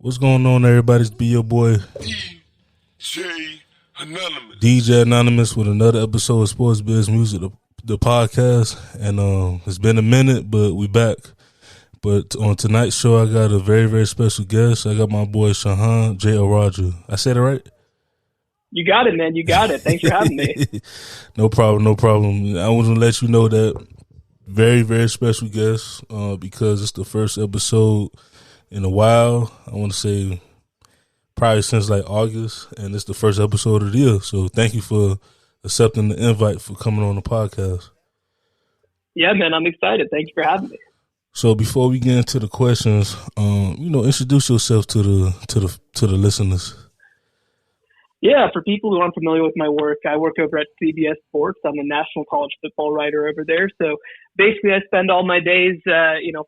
What's going on, everybody? It's be your boy DJ Anonymous. DJ Anonymous with another episode of Sports Biz Music, the podcast. And it's been a minute, but we back. But on tonight's show, I got a very, very special guest. I got my boy Shehan Jeyarajah. I said it right? You got it, man. You got it. Thanks for having me. No problem. I want to let you know that very, very special guest because it's the first episode in a while. I want to say probably since like August, and it's the first episode of the year. So thank you for accepting the invite for coming on the podcast. Yeah, man, I'm excited. Thank you for having me. So before we get into the questions, introduce yourself to the listeners. Yeah, for people who aren't familiar with my work, I work over at CBS Sports. I'm a national college football writer over there. So basically, I spend all my days,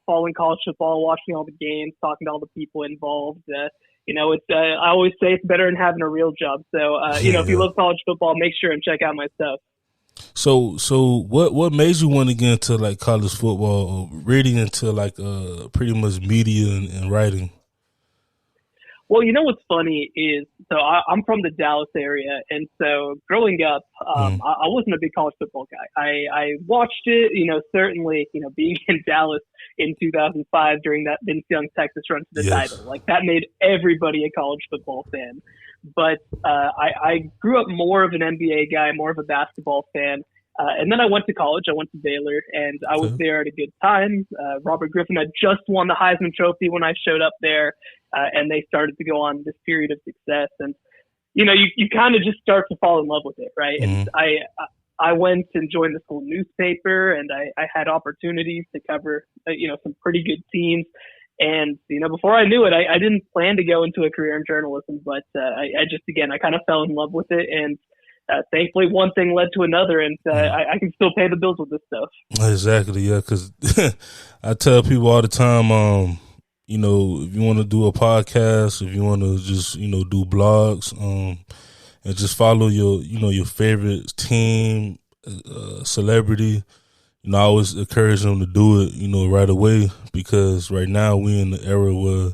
following college football, watching all the games, talking to all the people involved. I always say it's better than having a real job. So, if you love college football, make sure and check out my stuff. So what made you want to get into like college football, or really into like pretty much media and writing? Well, you know what's funny is, so I'm from the Dallas area, and so growing up, I wasn't a big college football guy. I watched it, certainly, being in Dallas in 2005 during that Vince Young Texas run to the title, like that made everybody a college football fan. But I grew up more of an NBA guy, more of a basketball fan. And then I went to college. I went to Baylor, and I was there at a good time. Robert Griffin had just won the Heisman Trophy when I showed up there, and they started to go on this period of success. And, you kind of just start to fall in love with it, right? And I went and joined the school newspaper, and I had opportunities to cover, some pretty good teams. And, before I knew it, I didn't plan to go into a career in journalism, but I kind of fell in love with it. And thankfully, one thing led to another, and I can still pay the bills with this stuff. Exactly, yeah, because I tell people all the time, if you want to do a podcast, if you want to just, do blogs, and just follow your favorite team, celebrity, I always encourage them to do it, right away, because right now we in the era where,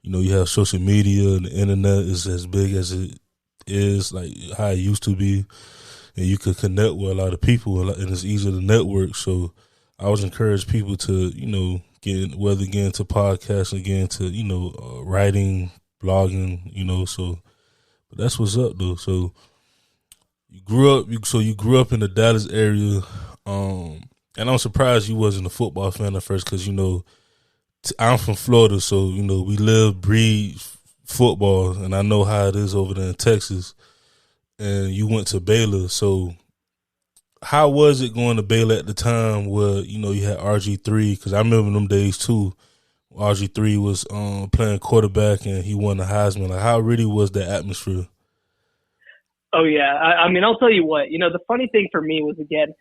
you have social media and the internet is as big as it is, like how it used to be, and you could connect with a lot of people, and it's easier to network. So I always encourage people to, get into podcasts or get into, writing, blogging, so, but that's what's up though. So you grew up in the Dallas area, and I'm surprised you wasn't a football fan at first, because, I'm from Florida, so, we live, breathe football, and I know how it is over there in Texas. And you went to Baylor, so how was it going to Baylor at the time where, you had RG3? Because I remember them days too. RG3 was playing quarterback, and he won the Heisman. Like, how really was the atmosphere? Oh, yeah. I'll tell you what, the funny thing for me was, again,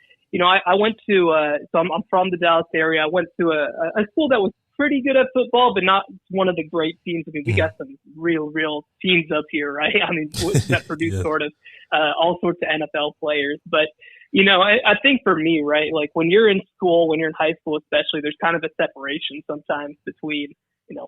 I went to, so I'm from the Dallas area. I went to a school that was pretty good at football, but not one of the great teams. We got some real teams up here, right? That produce sort of all sorts of NFL players. But, I think for me, right, like when you're in school, when you're in high school especially, there's kind of a separation sometimes between,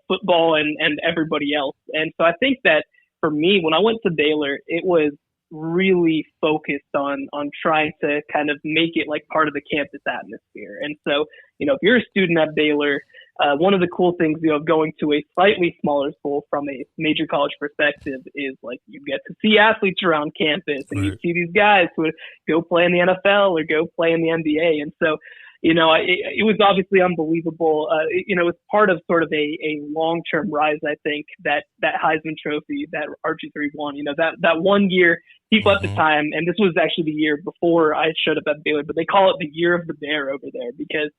football and everybody else. And so I think that for me, when I went to Baylor, it was really focused on trying to kind of make it like part of the campus atmosphere. And so, if you're a student at Baylor, one of the cool things, of going to a slightly smaller school from a major college perspective is like you get to see athletes around campus, and you see these guys who would go play in the NFL or go play in the NBA. And so, it was obviously unbelievable. It was part of sort of a long-term rise, I think, that Heisman Trophy that RG3 won. That 1 year, people at the time, and this was actually the year before I showed up at Baylor, but they call it the year of the bear over there, because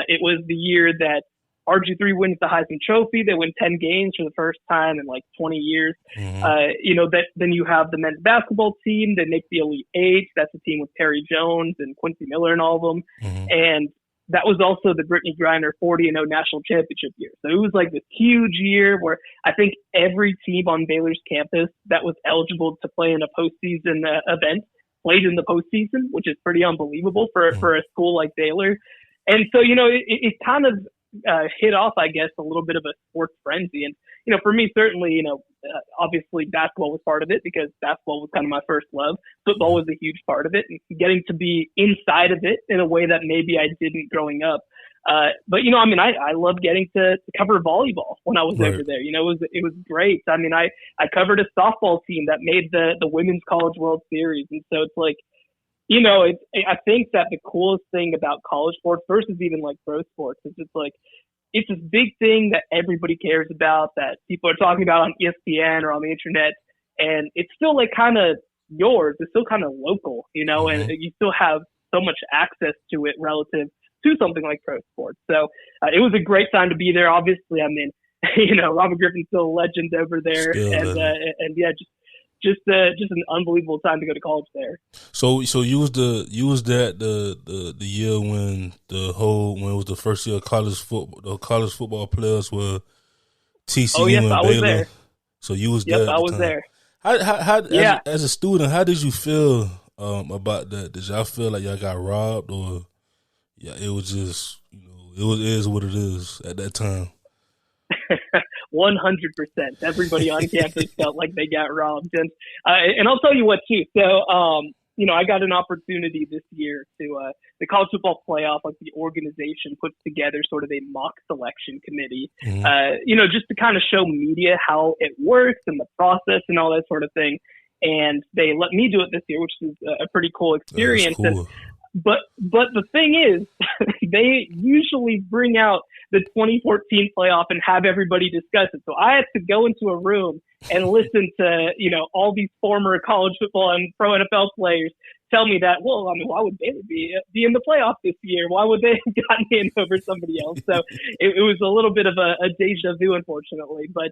it was the year that RG3 wins the Heisman Trophy. They win 10 games for the first time in like 20 years. Then you have the men's basketball team. They make the Elite Eight. That's a team with Terry Jones and Quincy Miller and all of them. And that was also the Brittany Griner 40-0 national championship year. So it was like this huge year where I think every team on Baylor's campus that was eligible to play in a postseason event played in the postseason, which is pretty unbelievable for a school like Baylor. And so, it kind of hit off, I guess, a little bit of a sports frenzy. And, for me, certainly, obviously basketball was part of it because basketball was kind of my first love. Football was a huge part of it, and getting to be inside of it in a way that maybe I didn't growing up. But I love getting to cover volleyball when I was over there. It was great. I mean, I covered a softball team that made the Women's College World Series, and so it's like, I think that the coolest thing about college sports versus even like pro sports is it's like, it's this big thing that everybody cares about, that people are talking about on ESPN or on the internet, and it's still like kind of yours. It's still kind of local, and you still have so much access to it relative to something like pro sports. So it was a great time to be there. Obviously, I mean, Robert Griffin's still a legend over there, and yeah, just an unbelievable time to go to college there. So you was there the year when it was the first year of college football. The college football players were TCU and Baylor. I was there. So you was there. Yep, I was there. How as a student, how did you feel about that? Did y'all feel like y'all got robbed, or it was just it is what it is at that time? 100%. Everybody on campus felt like they got robbed, and I'll tell you what too. So, I got an opportunity this year to the college football playoff, like the organization puts together sort of a mock selection committee, just to kind of show media how it works and the process and all that sort of thing. And they let me do it this year, which is a pretty cool experience. That's cool. But the thing is, they usually bring out the 2014 playoff and have everybody discuss it. So I had to go into a room and listen to, all these former college football and pro NFL players tell me that, well, I mean, why would Baylor be in the playoff this year? Why would they have gotten in over somebody else? So it was a little bit of a deja vu, unfortunately. But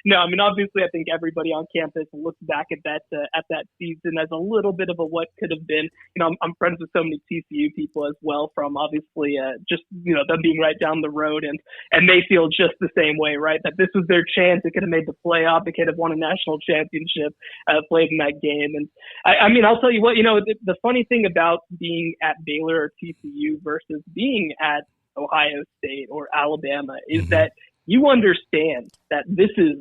no, I mean, obviously, I think everybody on campus looks back at that season as a little bit of a what could have been. I'm friends with so many TCU people as well, from obviously just them being right down the road, and they feel just the same way, right? That this was their chance. It could have made the playoff. It could have won a national championship, played in that game. And I mean, I'll tell you what, the funny thing about being at Baylor or TCU versus being at Ohio State or Alabama is that you understand that this is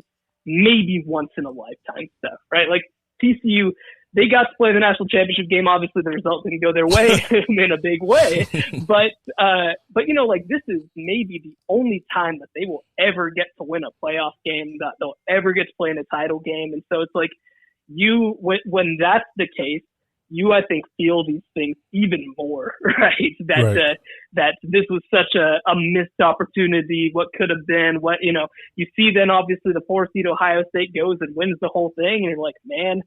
maybe once in a lifetime stuff, right? Like TCU, they got to play the national championship game. Obviously, the result didn't go their way in a big way, but like this is maybe the only time that they will ever get to win a playoff game, that they'll ever get to play in a title game. And so it's like when that's the case, I think, feel these things even more, right? That this was such a missed opportunity. What could have been? What you see then obviously the 4 seed Ohio State goes and wins the whole thing, and you're like, man,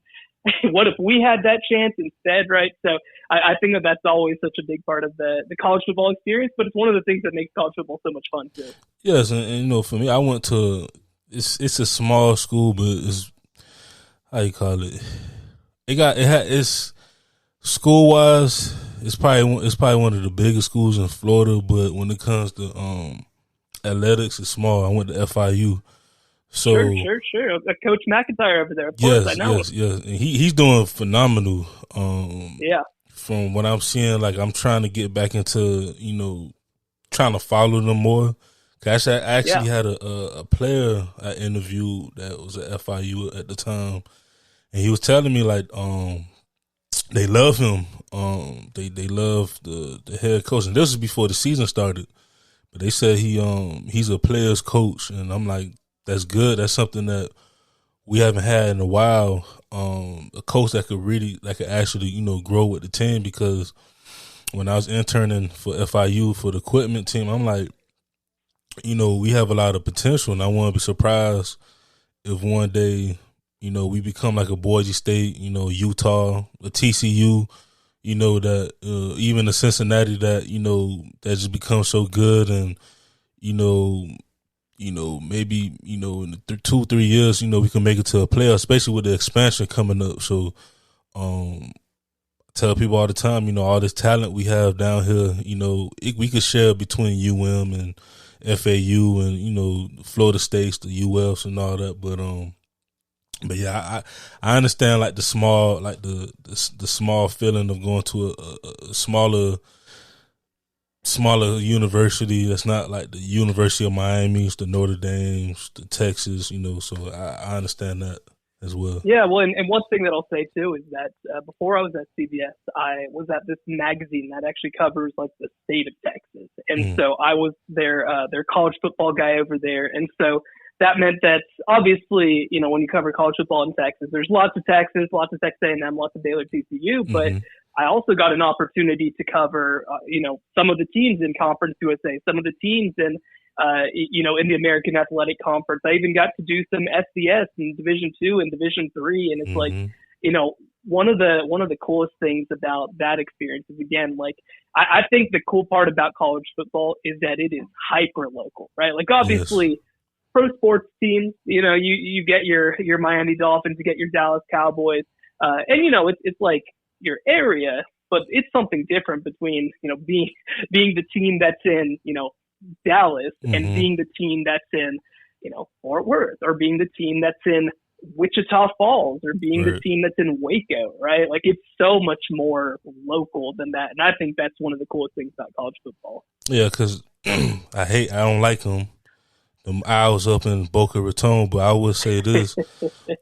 what if we had that chance instead, right? So I think that's always such a big part of the college football experience, but it's one of the things that makes college football so much fun too. Yes, and for me, I went to it's a small school, but it's how you call it. It's school wise, it's probably one of the biggest schools in Florida, but when it comes to athletics, it's small. I went to FIU. So sure. Coach McIntyre over there, of course, I know. Yes. And he's doing phenomenal. From what I'm seeing, like I'm trying to get back into, trying to follow them more. Cause I actually had a player I interviewed that was at FIU at the time, and he was telling me like, they love him. They love the head coach, and this was before the season started. But they said he's a player's coach, and I'm like, that's good. That's something that we haven't had in a while. A coach that could actually grow with the team. Because when I was interning for FIU for the equipment team, I'm like, we have a lot of potential, and I wouldn't be surprised if one day, we become like a Boise State, Utah, a TCU, that even a Cincinnati that, that just becomes so good, and, maybe, in 2-3 years, we can make it to a playoff, especially with the expansion coming up. So, I tell people all the time, all this talent we have down here, we could share between UM and FAU and, Florida States, the UFs and all that. But yeah, I understand like the small, like the small feeling of going to a smaller, smaller university that's not like the University of Miami's, the Notre Dame's, the Texas, so I understand that as well. Yeah, well, and one thing that I'll say too is that before I was at CBS, I was at this magazine that actually covers like the state of Texas, and so I was their college football guy over there, and so that meant that obviously, when you cover college football in Texas, there's lots of Texas, lots of Texas A&M, lots of Baylor, TCU, but I also got an opportunity to cover, some of the teams in Conference USA, some of the teams in the American Athletic Conference. I even got to do some FCS in Division II and Division III, and it's like, one of the coolest things about that experience is, again, like I think the cool part about college football is that it is hyper local, right? Like obviously pro sports teams, you get your Miami Dolphins, you get your Dallas Cowboys, and it's like your area, but it's something different between being the team that's in Dallas and being the team that's in Fort Worth, or being the team that's in Wichita Falls, or being the team that's in Waco, right? Like it's so much more local than that, and I think that's one of the coolest things about college football. Yeah, because I don't like them hours up in Boca Raton, but I would say this,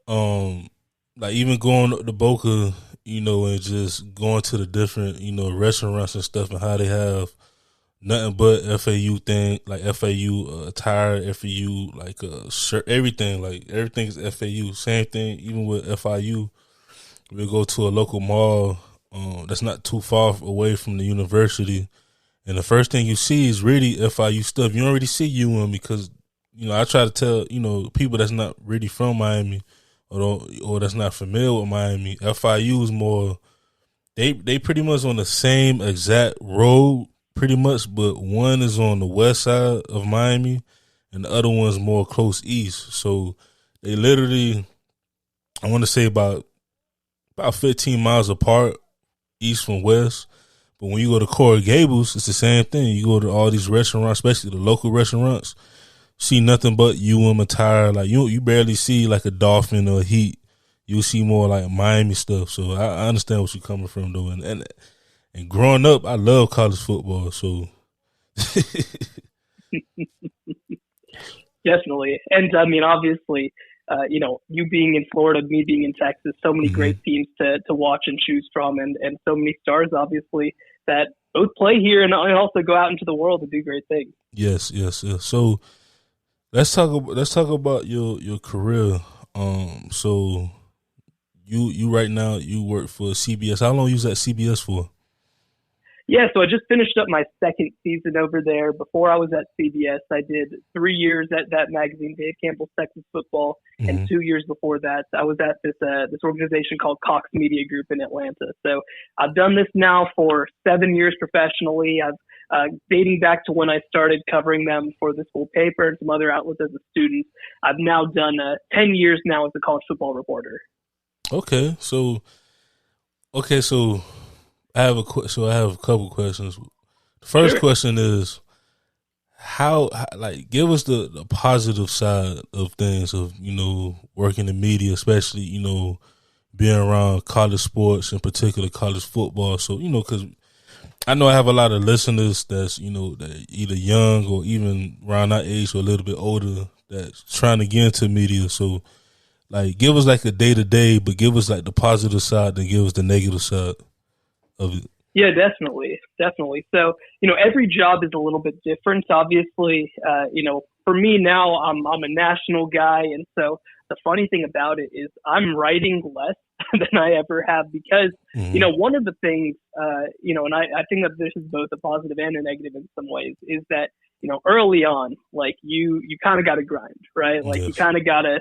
like even going to Boca, and just going to the different, restaurants and stuff, and how they have nothing but FAU thing, like FAU attire, FAU like shirt, everything is FAU. Same thing, even with FIU. We go to a local mall that's not too far away from the university, and the first thing you see is really FIU stuff. You don't really see UM because I try to tell people that's not really from Miami or that's not familiar with Miami. FIU is more. They pretty much on the same exact road, pretty much, but one is on the west side of Miami and the other one's more close east. So they literally, I want to say about 15 miles apart, east from west. But when you go to Coral Gables, it's the same thing. You go to all these restaurants, especially the local restaurants, see nothing but attire. Like you barely see like a Dolphin or a Heat. You see more like Miami stuff. So I understand what you're coming from though. And growing up, I love college football. So definitely. And I mean, obviously, you being in Florida, me being in Texas, so many great teams to watch and choose from, and so many stars, obviously, that both play here and also go out into the world and do great things. Yes. So let's talk about your career. So you right now you work for CBS. How long you was at CBS for? Yeah, so I just finished up my second season over there. Before I was at CBS, I did 3 years at that magazine, Dave Campbell's Texas Football, and 2 years before that, I was at this organization called Cox Media Group in Atlanta. So I've done this now for 7 years professionally. I've dating back to when I started covering them for the school paper and some other outlets as a student. I've now done 10 years now as a college football reporter. Okay, so I have a couple questions. The first question is how give us the positive side of things of working in media, especially being around college sports, in particular college football. So because I know I have a lot of listeners that's that either young or even around our age or a little bit older that's trying to get into media. So give us a day-to-day, but give us the positive side, then give us the negative side of it. Yeah, definitely. So, every job is a little bit different. Obviously, for me now, I'm a national guy. And so the funny thing about it is I'm writing less than I ever have because, one of the things, and I think that this is both a positive and a negative in some ways, is that, early on, you kind of got to grind, right? Yes. You kind of got to,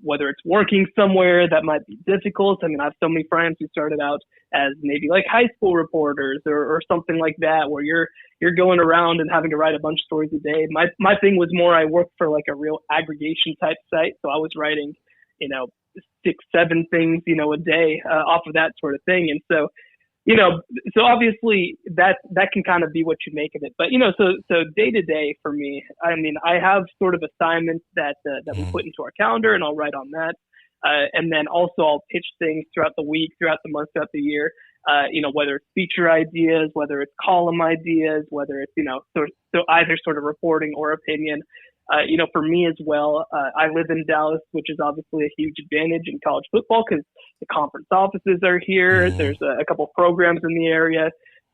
whether it's working somewhere that might be difficult. I mean, I have so many friends who started out as maybe high school reporters or something like that, where you're going around and having to write a bunch of stories a day. My thing was more, I worked for a real aggregation type site. So I was writing, 6-7 things, a day off of that sort of thing. And so, so obviously that can kind of be what you make of it. But, so day to day for me, I mean, I have sort of assignments that we put into our calendar and I'll write on that. And then also I'll pitch things throughout the week, throughout the month, throughout the year. whether it's feature ideas, whether it's column ideas, whether it's, so either sort of reporting or opinion. For me as well, I live in Dallas, which is obviously a huge advantage in college football because the conference offices are here. There's a couple of programs in the area.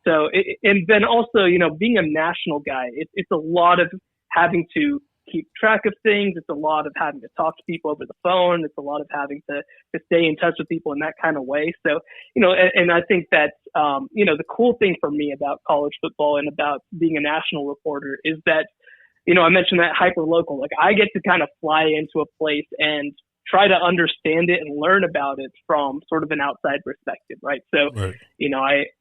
So, and then also, being a national guy, it's a lot of having to keep track of things. It's a lot of having to talk to people over the phone. It's a lot of having to stay in touch with people in that kind of way. So, and I think that, the cool thing for me about college football and about being a national reporter is that, I mentioned that hyper local, like I get to kind of fly into a place and try to understand it and learn about it from sort of an outside perspective. Right. So, right.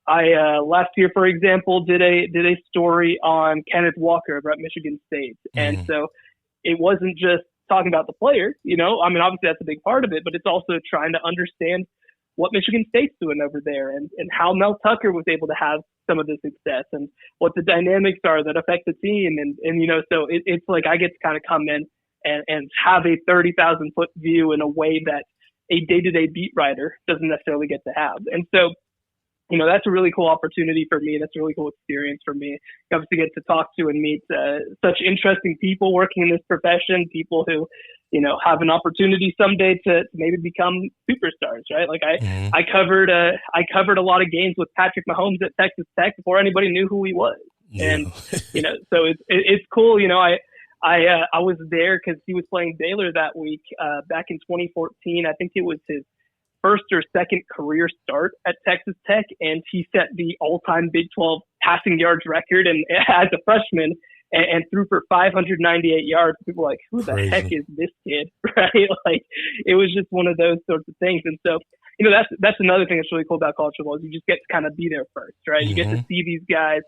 I last year, for example, did a story on Kenneth Walker over at Michigan State. And so it wasn't just talking about the player, obviously that's a big part of it, but it's also trying to understand what Michigan State's doing over there and how Mel Tucker was able to have some of the success and what the dynamics are that affect the team. And so it's like I get to kind of come in and have a 30,000 foot view in a way that a day-to-day beat writer doesn't necessarily get to have. And so, that's a really cool opportunity for me. That's a really cool experience for me. You obviously get to talk to and meet such interesting people working in this profession, people who, have an opportunity someday to maybe become superstars, right? Like I covered a lot of games with Patrick Mahomes at Texas Tech before anybody knew who he was. Yeah. And, so it's cool. I was there because he was playing Baylor that week back in 2014. I think it was his first or second career start at Texas Tech, and he set the all-time Big 12 passing yards record and as a freshman and threw for 598 yards. People were like, who the heck is this kid, right? Like, it was just one of those sorts of things. And so, that's another thing that's really cool about college football is you just get to kind of be there first, right? You get to see these guys.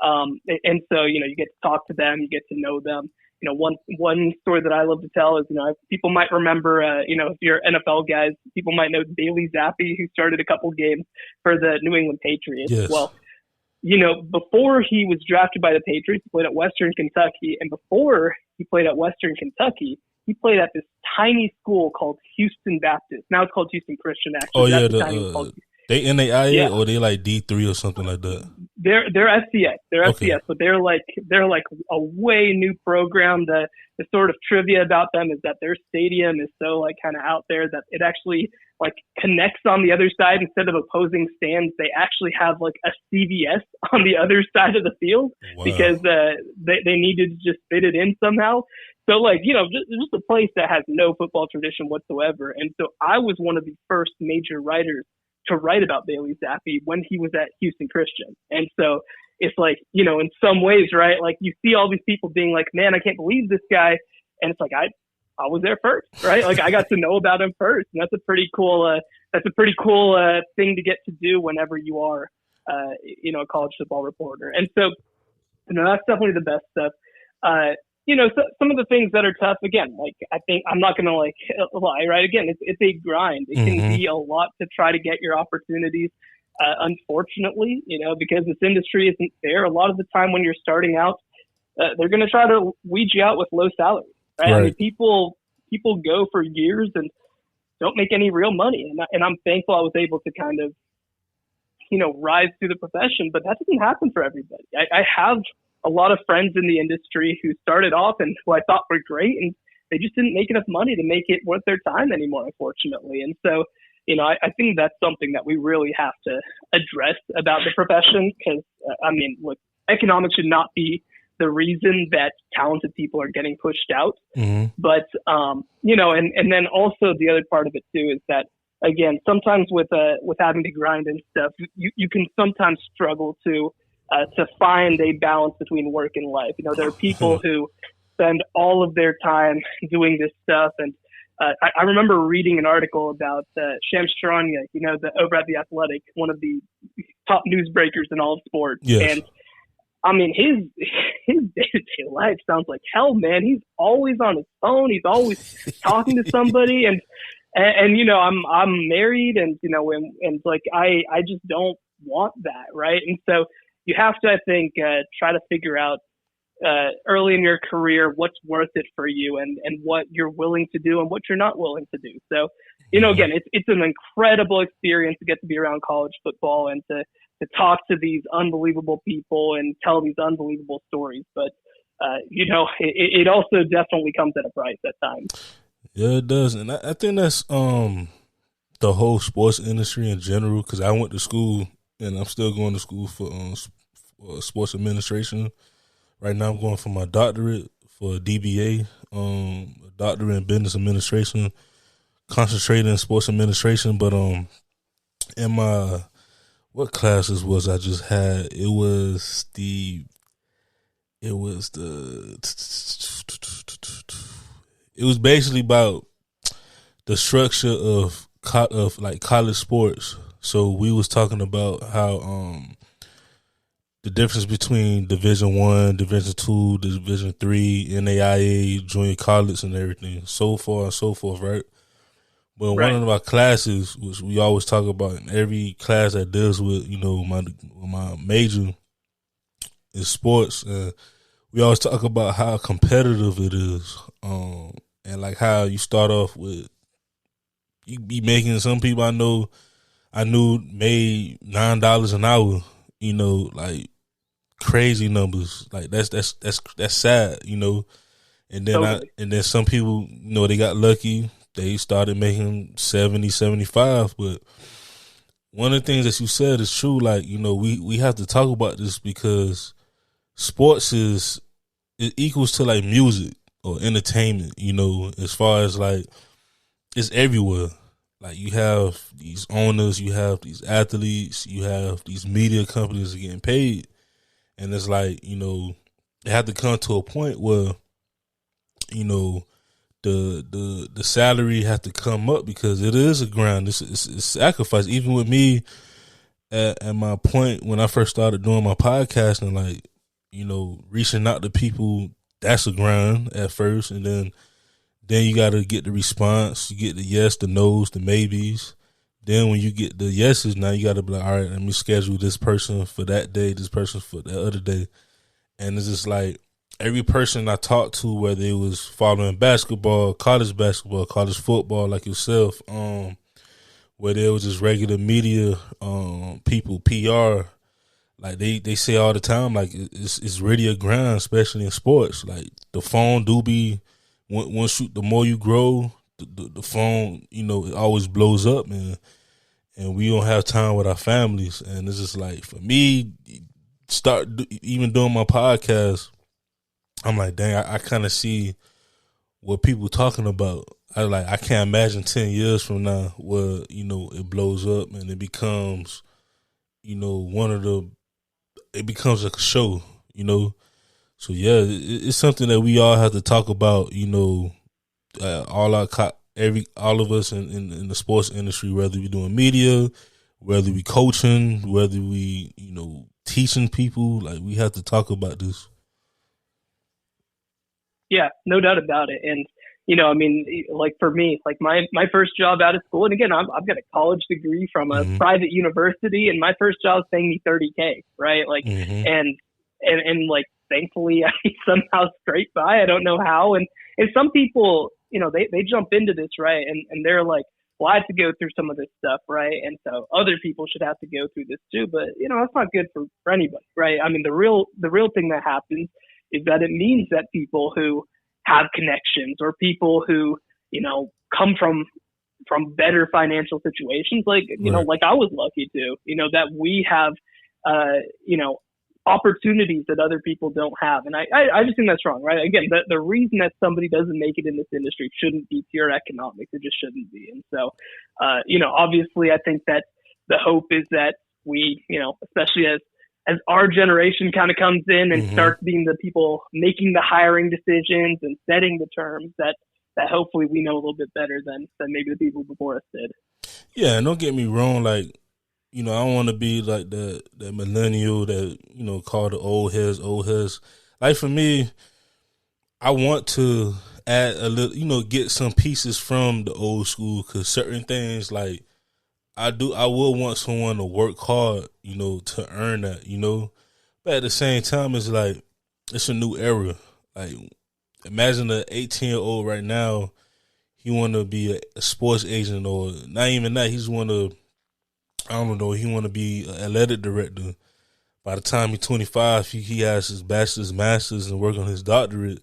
And so, you get to talk to them, you get to know them. One story that I love to tell is, people might remember, if you're NFL guys, people might know Bailey Zappi, who started a couple games for the New England Patriots. Yes. Well, before he was drafted by the Patriots, he played at Western Kentucky. And before he played at Western Kentucky, he played at this tiny school called Houston Baptist. Now it's called Houston Christian, actually. Oh, yeah. They NAIA or they like D3 or something like that? They're FCS. They're FCS, but they're like a way new program. The sort of trivia about them is that their stadium is so like kind of out there that it actually like connects on the other side. Instead of opposing stands, they actually have like a CVS on the other side of the field. Wow. Because they needed to just fit it in somehow. So like, just a place that has no football tradition whatsoever. And so I was one of the first major writers to write about Bailey Zappi when he was at Houston Christian. And so it's like, in some ways, right? Like you see all these people being like, man, I can't believe this guy. And it's like, I was there first, right? Like I got to know about him first. And that's a pretty cool thing to get to do whenever you are, a college football reporter. And so, that's definitely the best stuff. So some of the things that are tough, again, like I think I'm not going to like lie, right? Again, it's a grind. It can be a lot to try to get your opportunities. Unfortunately, because this industry isn't fair. A lot of the time when you're starting out, they're going to try to weed you out with low salaries, right? I mean, people go for years and don't make any real money. And I'm thankful I was able to kind of, rise through the profession, but that doesn't happen for everybody. I have a lot of friends in the industry who started off and who I thought were great, and they just didn't make enough money to make it worth their time anymore, unfortunately. And so, I think that's something that we really have to address about the profession because, look, economics should not be the reason that talented people are getting pushed out. But, and then also the other part of it too is that, again, sometimes with having to grind and stuff, you can sometimes struggle to find a balance between work and life. There are people who spend all of their time doing this stuff. And I remember reading an article about Shehan Jeyarajah, over at The Athletic, one of the top newsbreakers in all of sports. Yes. And his day-to-day life sounds like hell, man. He's always on his phone. He's always talking to somebody. And I'm married and like, I just don't want that. Right. And so, you have to, I think, try to figure out early in your career what's worth it for you, and what you're willing to do and what you're not willing to do. So, again, it's an incredible experience to get to be around college football and to talk to these unbelievable people and tell these unbelievable stories. But, it also definitely comes at a price at times. Yeah, it does. And I think that's the whole sports industry in general, because I went to school and I'm still going to school for sports administration. Right now I'm going for my doctorate for a DBA, a doctorate in business administration, concentrating in sports administration. But in my, what classes was I just had? It was basically about the structure of like college sports. So we was talking about how the difference between Division I, Division II, Division III, NAIA, junior college, and everything, so far and so forth, right? But Right. one of our classes, which we always talk about in every class that deals with, my major is sports, and we always talk about how competitive it is, and like how you start off with, you be making, some people I knew made $9 an hour, like crazy numbers. Like that's sad, And then Totally. and then some people, they got lucky. They started making 70, 75. But one of the things that you said is true. Like, we have to talk about this because sports it equals to like music or entertainment, as far as like it's everywhere. Like, you have these owners, you have these athletes, you have these media companies getting paid. And it's like, it had to come to a point where, the salary had to come up, because it is a grind. It's sacrifice. Even with me at my point when I first started doing my podcast and like, reaching out to people, that's a grind at first. And then you got to get the response. You get the yes, the no's, the maybes. Then when you get the yeses, now you got to be like, all right, let me schedule this person for that day, this person for the other day. And it's just like every person I talked to, whether it was following basketball, college football, like yourself, whether it was just regular media people, PR, like they say all the time, like it's really a grind, especially in sports. Like the phone do be, the more you grow, the phone, it always blows up, man. And we don't have time with our families. And it's just like, for me, even doing my podcast, I'm like, dang, I kind of see what people talking about. I can't imagine 10 years from now where, it blows up and it becomes, it becomes like a show, So yeah, it's something that we all have to talk about, all of us in the sports industry, whether we doing media, whether we coaching, whether we, teaching people, like we have to talk about this. Yeah, no doubt about it. And, like for me, like my first job out of school, and again, I've got a college degree from a private university, and my first job was paying me $30K, right? Like, and like, thankfully I somehow scraped by. I don't know how. And some people, they jump into this, right? And they're like, well, I have to go through some of this stuff, right? And so other people should have to go through this too. But, that's not good for anybody, right? I mean, the real thing that happens is that it means that people who have connections, or people who, come from better financial situations, like, right, like I was lucky to, that we have, opportunities that other people don't have. And I just think that's wrong, right? Again, the reason that somebody doesn't make it in this industry shouldn't be pure economics. It just shouldn't be. And so, obviously I think that the hope is that we, especially as our generation kind of comes in and starts being the people making the hiring decisions and setting the terms, that hopefully we know a little bit better than maybe the people before us did. Yeah, and don't get me wrong, like, I don't want to be like the millennial that, call the old heads. Like, for me, I want to add a little, get some pieces from the old school, because certain things, like, I will want someone to work hard, to earn that, But at the same time, it's like, it's a new era. Like, imagine an 18-year-old right now. He want to be a sports agent, or not even that. He just want to, I don't know. He want to be an athletic director. By the time he's 25, he has his bachelor's, master's, and work on his doctorate.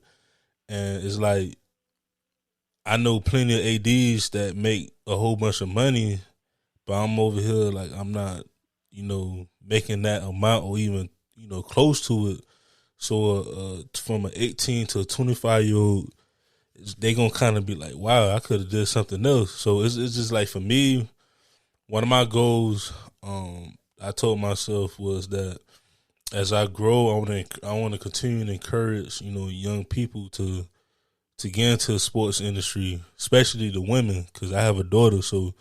And it's like, I know plenty of ADs that make a whole bunch of money, but I'm over here like I'm not, making that amount or even, close to it. So from an 18 to a 25-year-old, they gonna kind of be like, wow, I could have did something else. So it's just like, for me, one of my goals, I told myself, was that as I grow, I want to continue to encourage, young people to get into the sports industry, especially the women, because I have a daughter. So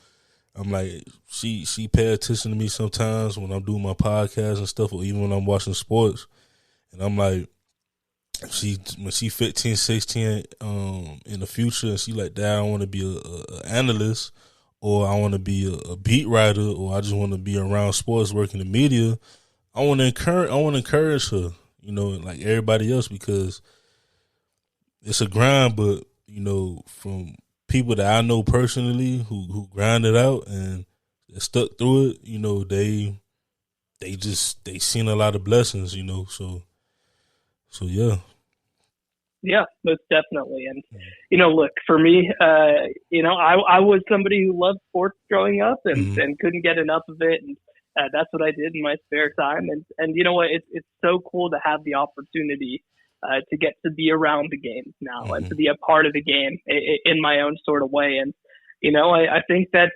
I'm like, she pay attention to me sometimes when I'm doing my podcast and stuff, or even when I'm watching sports. And I'm like, when she 15, 16, in the future, and she like, Dad, I want to be a analyst, or I want to be a beat writer, or I just want to be around sports, working in media. I want to encourage her, like everybody else, because it's a grind. But from people that I know personally who grind it out and stuck through it, they seen a lot of blessings, So yeah. Yeah, most definitely. And, look, for me, I was somebody who loved sports growing up and couldn't get enough of it. And that's what I did in my spare time. And you know what? It's so cool to have the opportunity to get to be around the games now and to be a part of the game in my own sort of way. And, I think that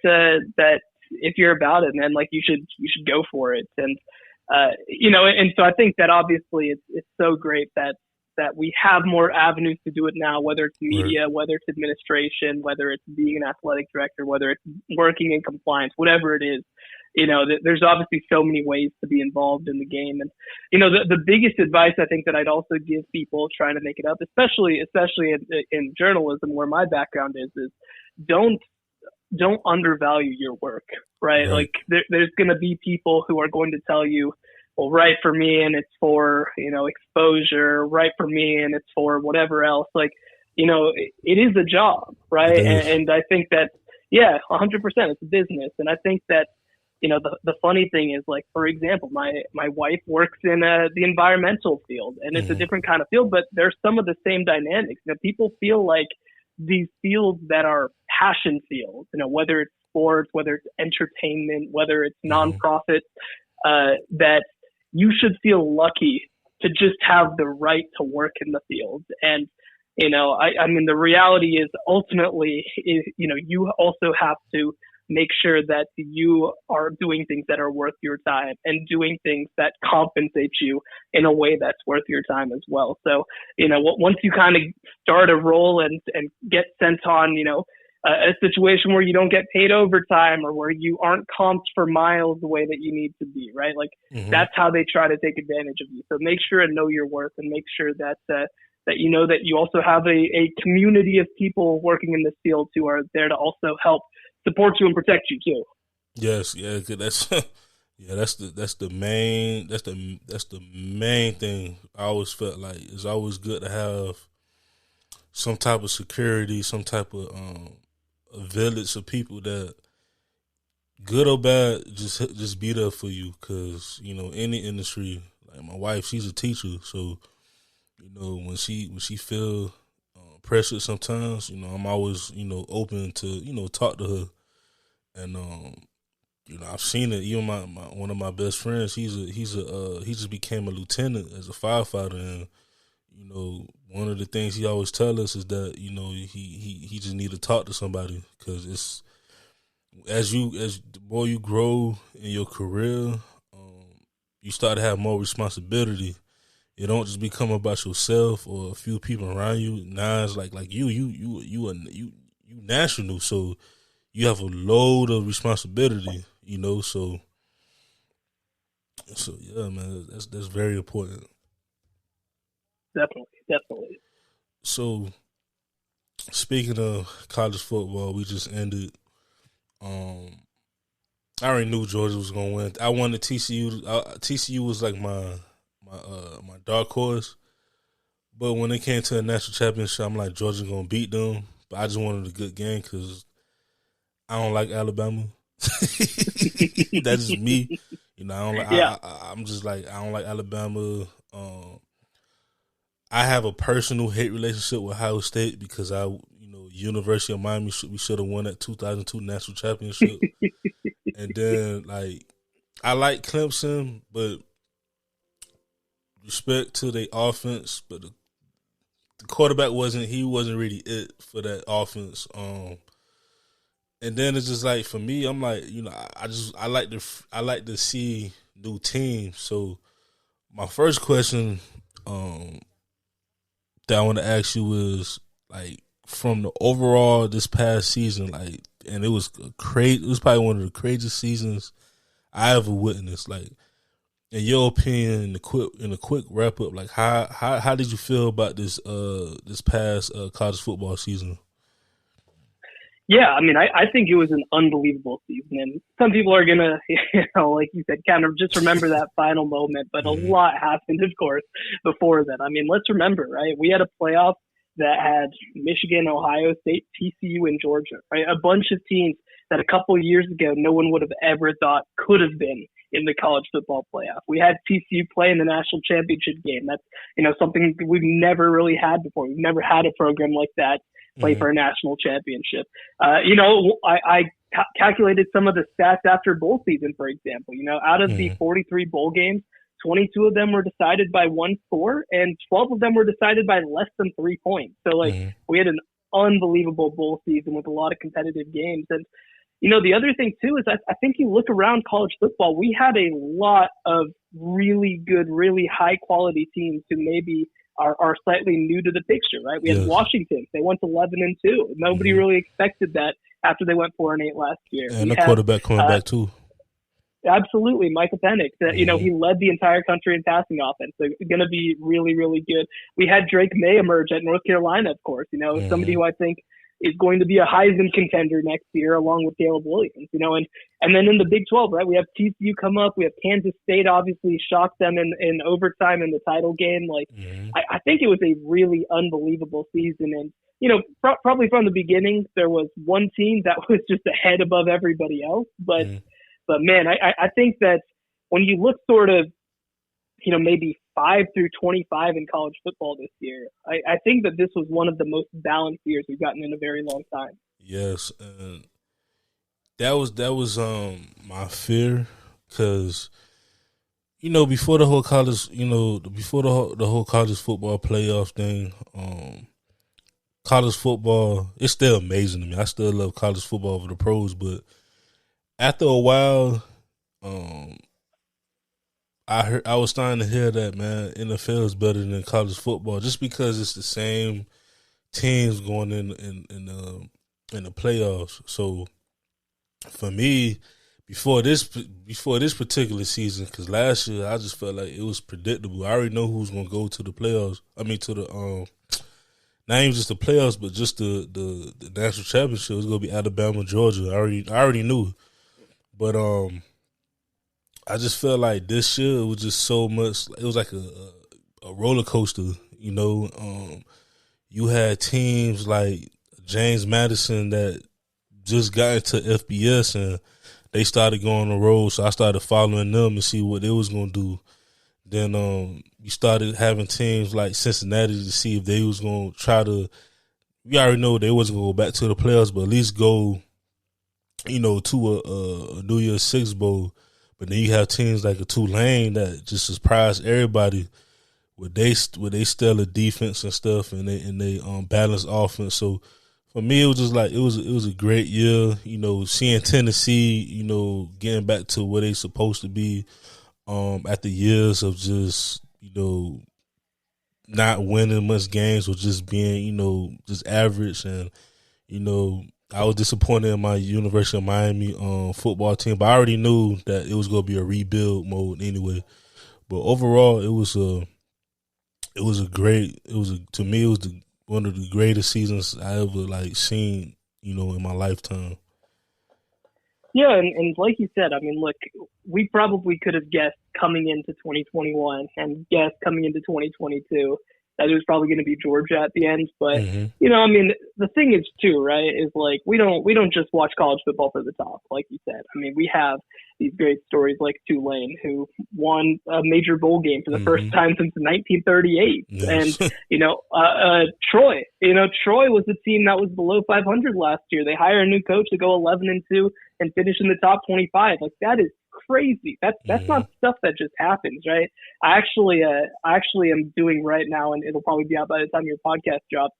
if you're about it, man, like you should go for it. And, and so I think that obviously it's so great that we have more avenues to do it now, whether it's media, whether it's administration, whether it's being an athletic director, whether it's working in compliance, whatever it is. There's obviously so many ways to be involved in the game. And, the biggest advice I think that I'd also give people trying to make it up, especially in journalism, where my background is don't undervalue your work, right? Like there's going to be people who are going to tell you, well, write for me and it's for, exposure, write for me and it's for whatever else. Like, it is a job, right? And I think that, 100%, it's a business. And I think that, the funny thing is, like, for example, my wife works in the environmental field, and it's a different kind of field, but there's some of the same dynamics. People feel like these fields that are passion fields, whether it's sports, whether it's entertainment, whether it's nonprofit, that you should feel lucky to just have the right to work in the field. And, I mean, the reality is ultimately, you also have to make sure that you are doing things that are worth your time and doing things that compensate you in a way that's worth your time as well. So, once you kind of start a role and get sent on, a situation where you don't get paid overtime or where you aren't comped for miles the way that you need to be, right? Like that's how they try to take advantage of you. So make sure and know your worth, and make sure that that you also have a community of people working in this field who are there to also help support you and protect you too. Yes, yeah, that's that's the main thing. I always felt like it's always good to have some type of security, some type of a village of people that, good or bad, just be there for you. Because any industry, like my wife, she's a teacher, so when she feel pressure sometimes, I'm always open to talk to her. And I've seen it. Even my one of my best friends, he just became a lieutenant as a firefighter. And one of the things he always tell us is that he just need to talk to somebody, because it's as the more you grow in your career, you start to have more responsibility. It don't just become about yourself or a few people around you. Now it's like you national, so you have a load of responsibility. So yeah, man, that's very important. Definitely. So, speaking of college football, we just ended. I already knew Georgia was gonna win. I wanted TCU. TCU was like my dark horse, But when it came to a national championship, I'm like, Georgia gonna beat them. But I just wanted a good game because I don't like Alabama. That's just me. You know, I don't like. Yeah. I'm just like, I don't like Alabama. I have a personal hate relationship with Ohio State because University of Miami we should have won that 2002 national championship. And then like I like Clemson, but respect to their offense, but the quarterback wasn't really it for that offense. And then it's just like for me, I'm like, I like to see new teams. So my first question that I want to ask you is like from the overall this past season, like, and it was crazy. It was probably one of the craziest seasons I ever witnessed. Like, in your opinion, in a quick wrap up, like how did you feel about this past college football season? Yeah, I mean, I think it was an unbelievable season, and some people are gonna, like you said, kind of just remember that final moment. But a lot happened, of course, before that. I mean, let's remember, right? We had a playoff that had Michigan, Ohio State, TCU, and Georgia, right? A bunch of teams that a couple of years ago no one would have ever thought could have been in the college football playoff. We had TCU play in the national championship game. That's something we've never really had before. We've never had a program like that play for a national championship. I calculated some of the stats after bowl season, for example. Out of the 43 bowl games, 22 of them were decided by one score, and 12 of them were decided by less than 3 points. So, we had an unbelievable bowl season with a lot of competitive games. And, the other thing, too, is I think you look around college football, we had a lot of really good, really high-quality teams who maybe are slightly new to the picture, right? We had Washington. They went 11-2. Nobody really expected that after they went 4-8 last year. And the quarterback coming back, too. Absolutely, Michael Penix. He led the entire country in passing offense. So going to be really, really good. We had Drake May emerge at North Carolina, of course. Somebody who I think is going to be a Heisman contender next year, along with Caleb Williams. And then in the Big 12, right? We have TCU come up. We have Kansas State obviously shocked them in overtime in the title game. I think it was a really unbelievable season. And probably from the beginning, there was one team that was just ahead above everybody else, but. But man, I think that when you look sort of, maybe 5 through 25 in college football this year, I think that this was one of the most balanced years we've gotten in a very long time. Yes, and that was my fear because before the whole college, before the whole college football playoff thing, college football it's still amazing to me. I still love college football over the pros, but after a while, I was starting to hear that, man, NFL is better than college football just because it's the same teams going in the playoffs. So for me, before this particular season, because last year I just felt like it was predictable. I already know who's going to go to the playoffs. I mean, to the not even just the playoffs, but just the national championship. It's going to be Alabama, Georgia. I already knew. But I just felt like this year it was just so much. It was like a roller coaster, You had teams like James Madison that just got into FBS and they started going on the road, so I started following them and see what they was gonna do. Then you started having teams like Cincinnati to see if they was gonna try to. We already know they wasn't gonna go back to the playoffs, but at least go. To a New Year's Six bowl, but then you have teams like a Tulane that just surprise everybody with they stellar defense and stuff, and they balanced offense. So for me, it was just like it was a great year. Seeing Tennessee, getting back to where they supposed to be after years of just not winning much games or just being just average and I was disappointed in my University of Miami football team, but I already knew that it was going to be a rebuild mode anyway. But overall, to me it was one of the greatest seasons I ever seen in my lifetime. Yeah, and like you said, I mean, look, we probably could have guessed coming into 2021 and guessed coming into 2022 that it was probably going to be Georgia at the end. But you know, I mean, the thing is too, right? Is like we don't just watch college football for the top, like you said. I mean, we have these great stories like Tulane, who won a major bowl game for the first time since 1938, and you know, Troy. You know, Troy was a team that was below 500 last year. They hire a new coach to go 11-2 and finish in the top 25. Like, that is crazy. That's not stuff that just happens, right? I actually am doing right now, and it'll probably be out by the time your podcast drops,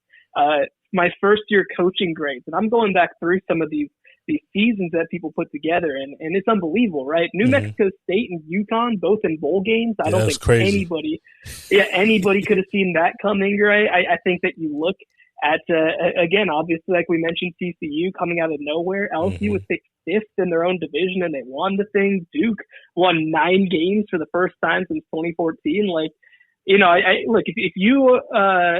my first year coaching grades, and I'm going back through some of these seasons that people put together, and it's unbelievable, right? New Mexico State and UConn both in bowl games. I don't think anybody could have seen that coming, right? I think that you look at again, obviously, like we mentioned, TCU coming out of nowhere. LSU was picked fifth in their own division, and they won the thing. Duke won 9 games for the first time since 2014. Like, you know, I look, if you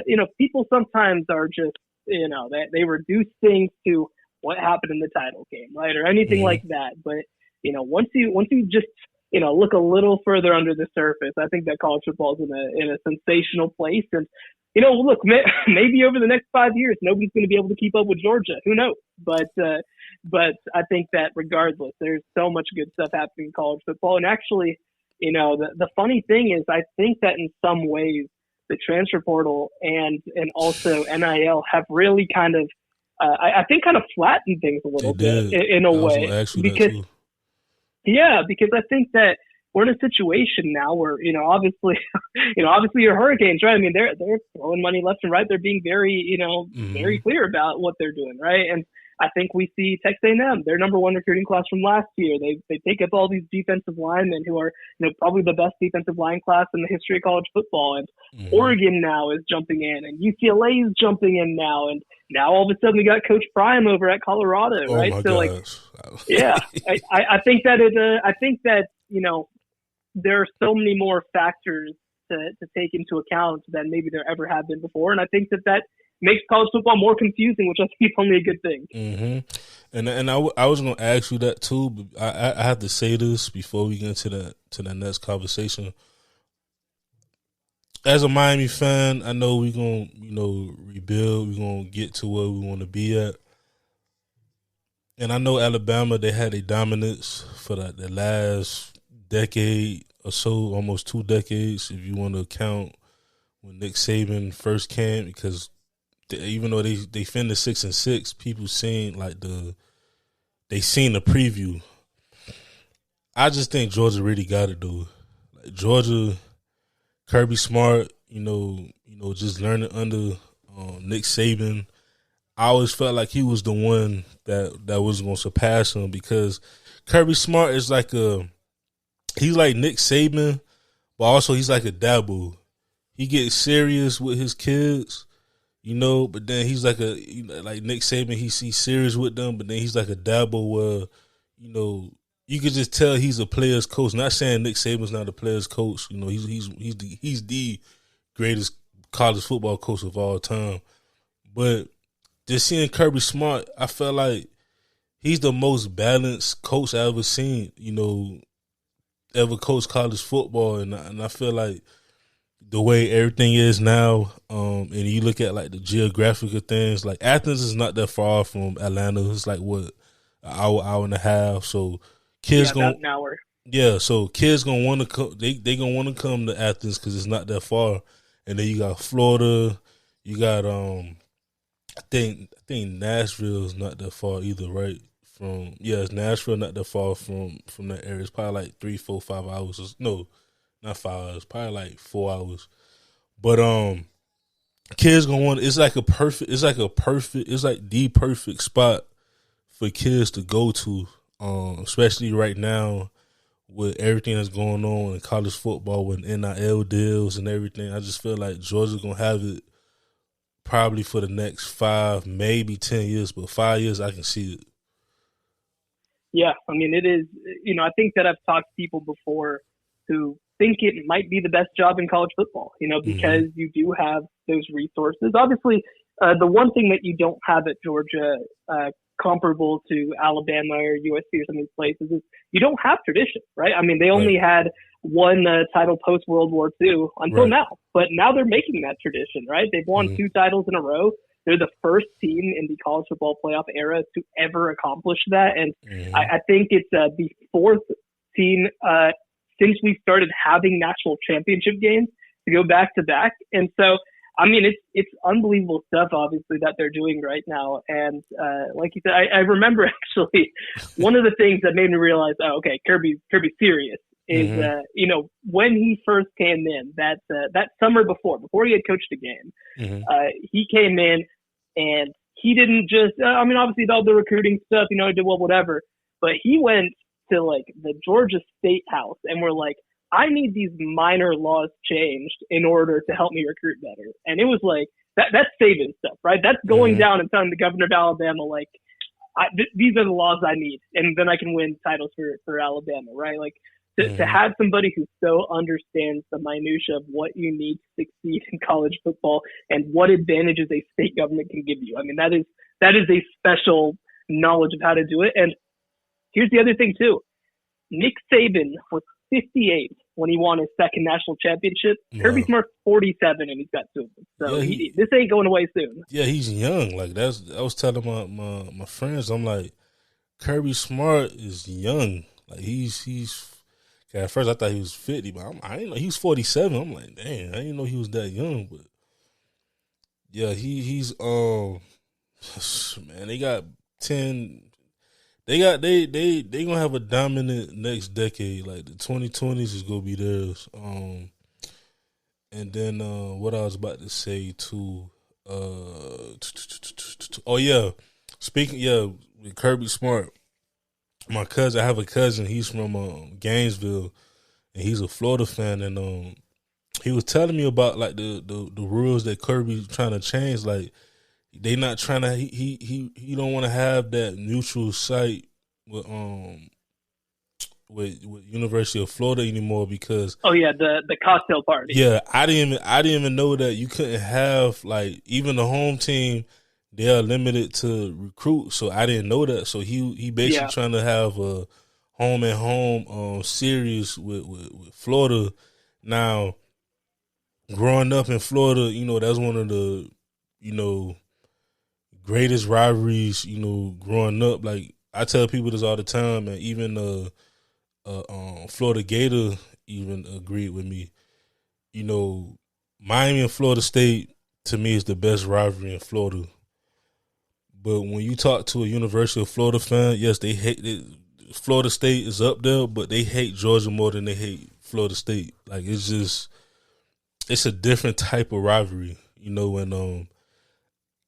you know, people sometimes are just, you know, they reduce things to what happened in the title game, right, or anything like that. But you know, once you just, you know, look a little further under the surface, I think that college football is in a sensational place. And you know, look, maybe over the next 5 years, nobody's going to be able to keep up with Georgia. Who knows? But I think that regardless, there's so much good stuff happening in college football. And actually, you know, the funny thing is, I think that in some ways, the transfer portal and also NIL have really kind of, I think, kind of flattened things a little bit in a way. Because I think that we're in a situation now where, you know, obviously your Hurricanes, right? I mean, they're throwing money left and right. They're being very, you know, very clear about what they're doing, right? And I think we see Texas A&M, their number 1 recruiting class from last year. They take up all these defensive linemen who are, you know, probably the best defensive line class in the history of college football. And Oregon now is jumping in, and UCLA is jumping in now. And now all of a sudden we got Coach Prime over at Colorado, right? So gosh. I think that you know, there are so many more factors to take into account than maybe there ever have been before. And I think that makes college football more confusing, which I think is only a good thing. And I was going to ask you that too, but I have to say this before we get into the next conversation. As a Miami fan, I know we're going to, you know, rebuild. We're going to get to where we want to be at. And I know Alabama, they had a dominance for the last decade or so, almost 2 decades, if you want to count when Nick Saban first came, because even though they finished 6-6, people seen like they seen the preview. I just think Georgia really got it though. Like Georgia, Kirby Smart, you know, just learning under Nick Saban. I always felt like he was the one that was going to surpass him, because Kirby Smart is like he's like Nick Saban, but also he's like a Dabo. He gets serious with his kids, you know, but then he's like like Nick Saban, he's serious with them, but then he's like a Dabo where, you know, you could just tell he's a player's coach. Not saying Nick Saban's not a player's coach, you know, he's the greatest college football coach of all time. But just seeing Kirby Smart, I felt like he's the most balanced coach I ever seen, you know, ever coached college football, and I feel like the way everything is now, and you look at like the geographical things, like Athens is not that far from Atlanta. It's like what, an hour and a half. So kids about an hour. Yeah, so kids gonna want to come. They gonna want to come to Athens because it's not that far. And then you got Florida. You got I think Nashville is not that far either, right? It's Nashville, not that far from that area. It's probably like 3, 4, 5 hours. No, not 5 hours. Probably like 4 hours. But kids gonna want. It's like the perfect spot for kids to go to. Especially right now with everything that's going on in college football with NIL deals and everything. I just feel like Georgia's gonna have it probably for the next 5, maybe 10 years, but 5 years I can see it. Yeah, I mean, it is, you know, I think that I've talked to people before who think it might be the best job in college football, you know, because you do have those resources. Obviously, the one thing that you don't have at Georgia, comparable to Alabama or USC or some of these places, is you don't have tradition, right? I mean, they only had won a title post World War II until now. But now they're making that tradition, right? They've won 2 titles in a row. They're the first team in the college football playoff era to ever accomplish that. And I think it's the 4th team since we started having national championship games to go back to back. And so, I mean, it's unbelievable stuff, obviously, that they're doing right now. And like you said, I remember actually one of the things that made me realize, oh, okay, Kirby's serious. Is when he first came in that summer before he had coached a game, he came in and he didn't just obviously all the recruiting stuff, he did well, whatever, but he went to like the Georgia State House and we're like, I need these minor laws changed in order to help me recruit better. And it was like that's Saban stuff, right? That's going down and telling the governor of Alabama like these are the laws I need, and then I can win titles for Alabama, right? Like. To have somebody who so understands the minutia of what you need to succeed in college football and what advantages a state government can give you. I mean, that is a special knowledge of how to do it. And here's the other thing too. Nick Saban was 58 when he won his second national championship. Wow. Kirby Smart's 47 and he's got 2 of them. So this ain't going away soon. Yeah, he's young. Like I was telling my friends, I'm like, Kirby Smart is young. Like he's at first, I thought he was 50, but I didn't know he was 47. I'm like, dang, I didn't know he was that young. But yeah, he's man, they got 10. They gonna have a dominant next decade. Like the 2020s is gonna be theirs. And then what I was about to say too. Oh yeah, with Kirby Smart. My cousin, I have a cousin. He's from Gainesville, and he's a Florida fan. And he was telling me about like the rules that Kirby's trying to change. Like they not trying to. He don't want to have that neutral site with University of Florida anymore because the cocktail party. Yeah, I didn't even know that you couldn't have like even the home team. They are limited to recruit, so I didn't know that. So he basically trying to have a home and home series with Florida. Now, growing up in Florida, that's one of the greatest rivalries. Growing up, like I tell people this all the time, and even Florida Gator even agreed with me. Miami and Florida State to me is the best rivalry in Florida. But when you talk to a University of Florida fan, yes, they hate it. Florida State is up there, but they hate Georgia more than they hate Florida State. Like it's a different type of rivalry, and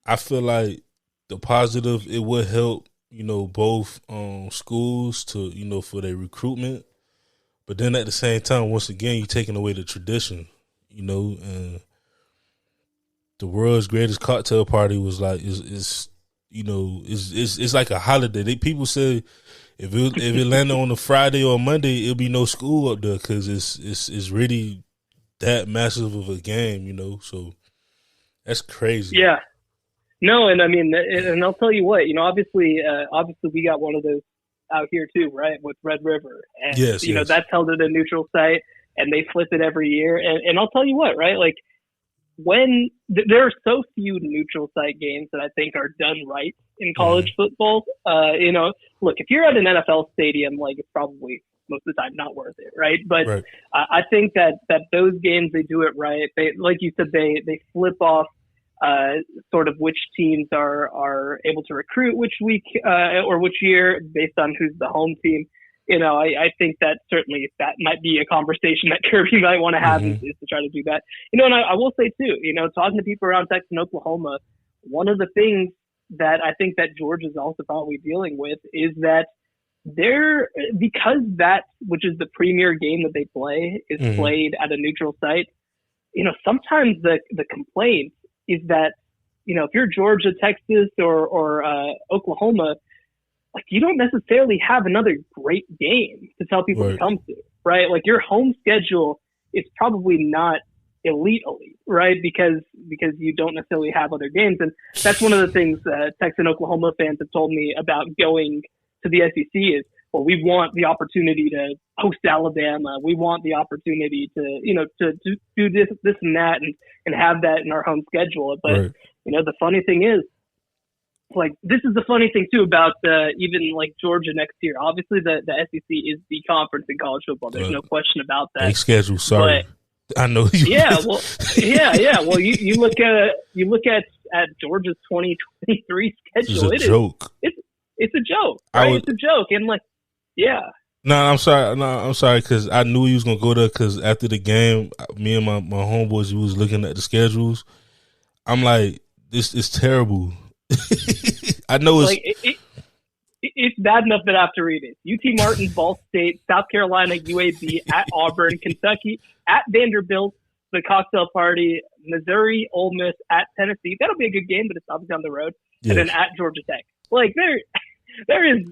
I feel like the positive, it would help, both schools to, for their recruitment. But then at the same time, once again, you're taking away the tradition, and the world's greatest cocktail party was like it's like a holiday. People say if it landed on a Friday or a Monday, it'll be no school up there because it's really that massive of a game, So that's crazy. Yeah, no, and I mean, and I'll tell you what, obviously we got one of those out here too, right? With Red River, and yes. That's held at a neutral site, and they flip it every year. And I'll tell you what, right? Like. When there are so few neutral site games that I think are done right in college football, look, if you're at an NFL stadium, like it's probably most of the time not worth it, right? But I think that those games, they do it right. They, like you said, they flip off sort of which teams are able to recruit which week or which year based on who's the home team. I think that certainly that might be a conversation that Kirby might want to have is to try to do that. And I will say too, talking to people around Texas and Oklahoma, one of the things that I think that Georgia's also probably dealing with is that because that, which is the premier game that they play, is played at a neutral site, sometimes the complaint is that, if you're Georgia, Texas, or Oklahoma, like you don't necessarily have another great game to tell people to come to, right? Like your home schedule is probably not elite, right? Because you don't necessarily have other games. And that's one of the things Texas and Oklahoma fans have told me about going to the SEC is well, we want the opportunity to host Alabama. We want the opportunity to, to do this and that and have that in our home schedule. But, right. The funny thing is, like, this is the funny thing too about even like Georgia next year. Obviously, the SEC is the conference in college football. There's no question about that. They schedule, sorry. But, I know you. Yeah, well, yeah. Well, you look at Georgia's 2023 schedule. It's a joke. It's a joke, right? It's a joke, and like, yeah. No, I'm sorry, because I knew he was gonna go there. Because after the game, me and my homeboys, we was looking at the schedules. I'm like, this is terrible. I know it's like it's bad enough that I have to read it. UT Martin, Ball State, South Carolina, UAB, at Auburn, Kentucky, at Vanderbilt, the Cocktail Party, Missouri, Ole Miss, at Tennessee. That'll be a good game, but it's obviously on the road. Yes. And then at Georgia Tech. Like there is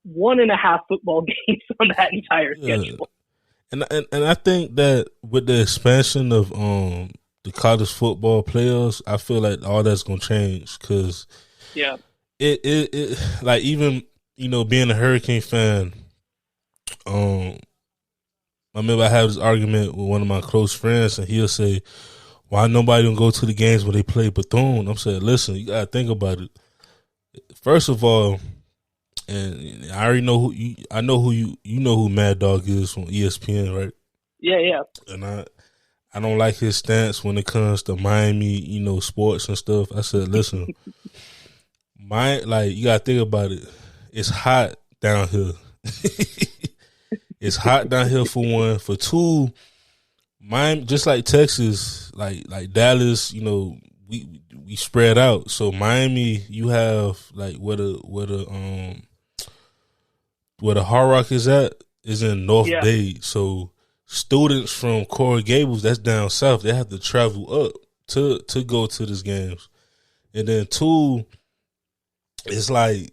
1.5 football games on that entire schedule. And I think that with the expansion of the college football players, I feel like all that's gonna change because it like even being a Hurricane fan, I remember I had this argument with one of my close friends, and he'll say, "Why nobody don't go to the games when they play Bethune?" I'm saying, listen, you gotta think about it. First of all, and I already know who I know who you know who Mad Dog is from ESPN, right? Yeah. And I don't like his stance when it comes to Miami, sports and stuff. I said, listen, you gotta think about it. It's hot down here. It's hot down here for one. For two, Miami, just like Texas, like Dallas, we spread out. So Miami, you have like where the Hard Rock is at is in North Dade. So students from Coral Gables, that's down south, they have to travel up to go to these games. And then two, it's like,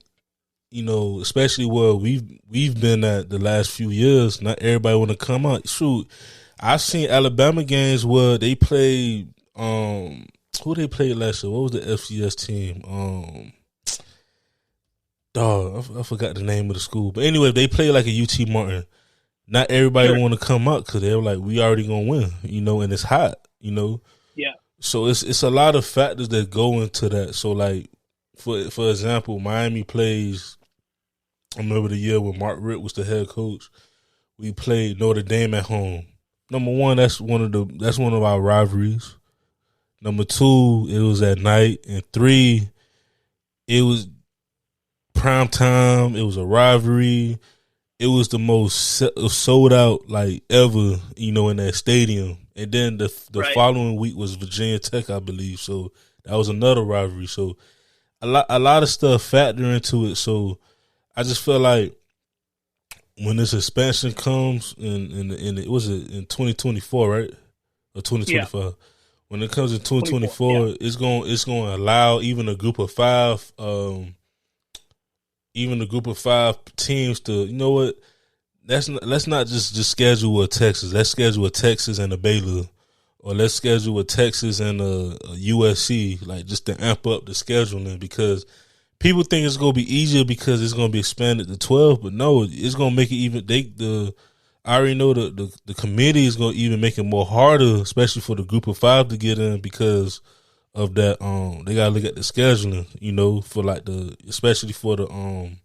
especially where we've been at the last few years, not everybody want to come out. Shoot, I've seen Alabama games where they played who they played last year? What was the FCS team? I forgot the name of the school. But anyway, they played like a UT Martin. Not everybody want to come out because they're like, we already gonna win, and it's hot, Yeah. So it's a lot of factors that go into that. So like, for example, Miami plays. I remember the year when Mark Richt was the head coach. We played Notre Dame at home. Number one, that's one of our rivalries. Number two, it was at night, and three, it was prime time. It was a rivalry. It was the most sold out like ever, in that stadium. And then the following week was Virginia Tech, I believe. So that was another rivalry. So a lot of stuff factor into it. So I just feel like when this expansion comes in it was in 2024, right? Or 2025. Yeah. When it comes in 2024, it's going to allow even a group of five teams to, let's not just schedule a Texas. Let's schedule a Texas and a Baylor, or let's schedule a Texas and a USC, like just to amp up the scheduling, because people think it's gonna be easier because it's gonna be expanded to 12, but no, it's gonna make it even. I already know the committee is gonna even make it more harder, especially for the group of five to get in because of that. They gotta look at the scheduling, for like especially for the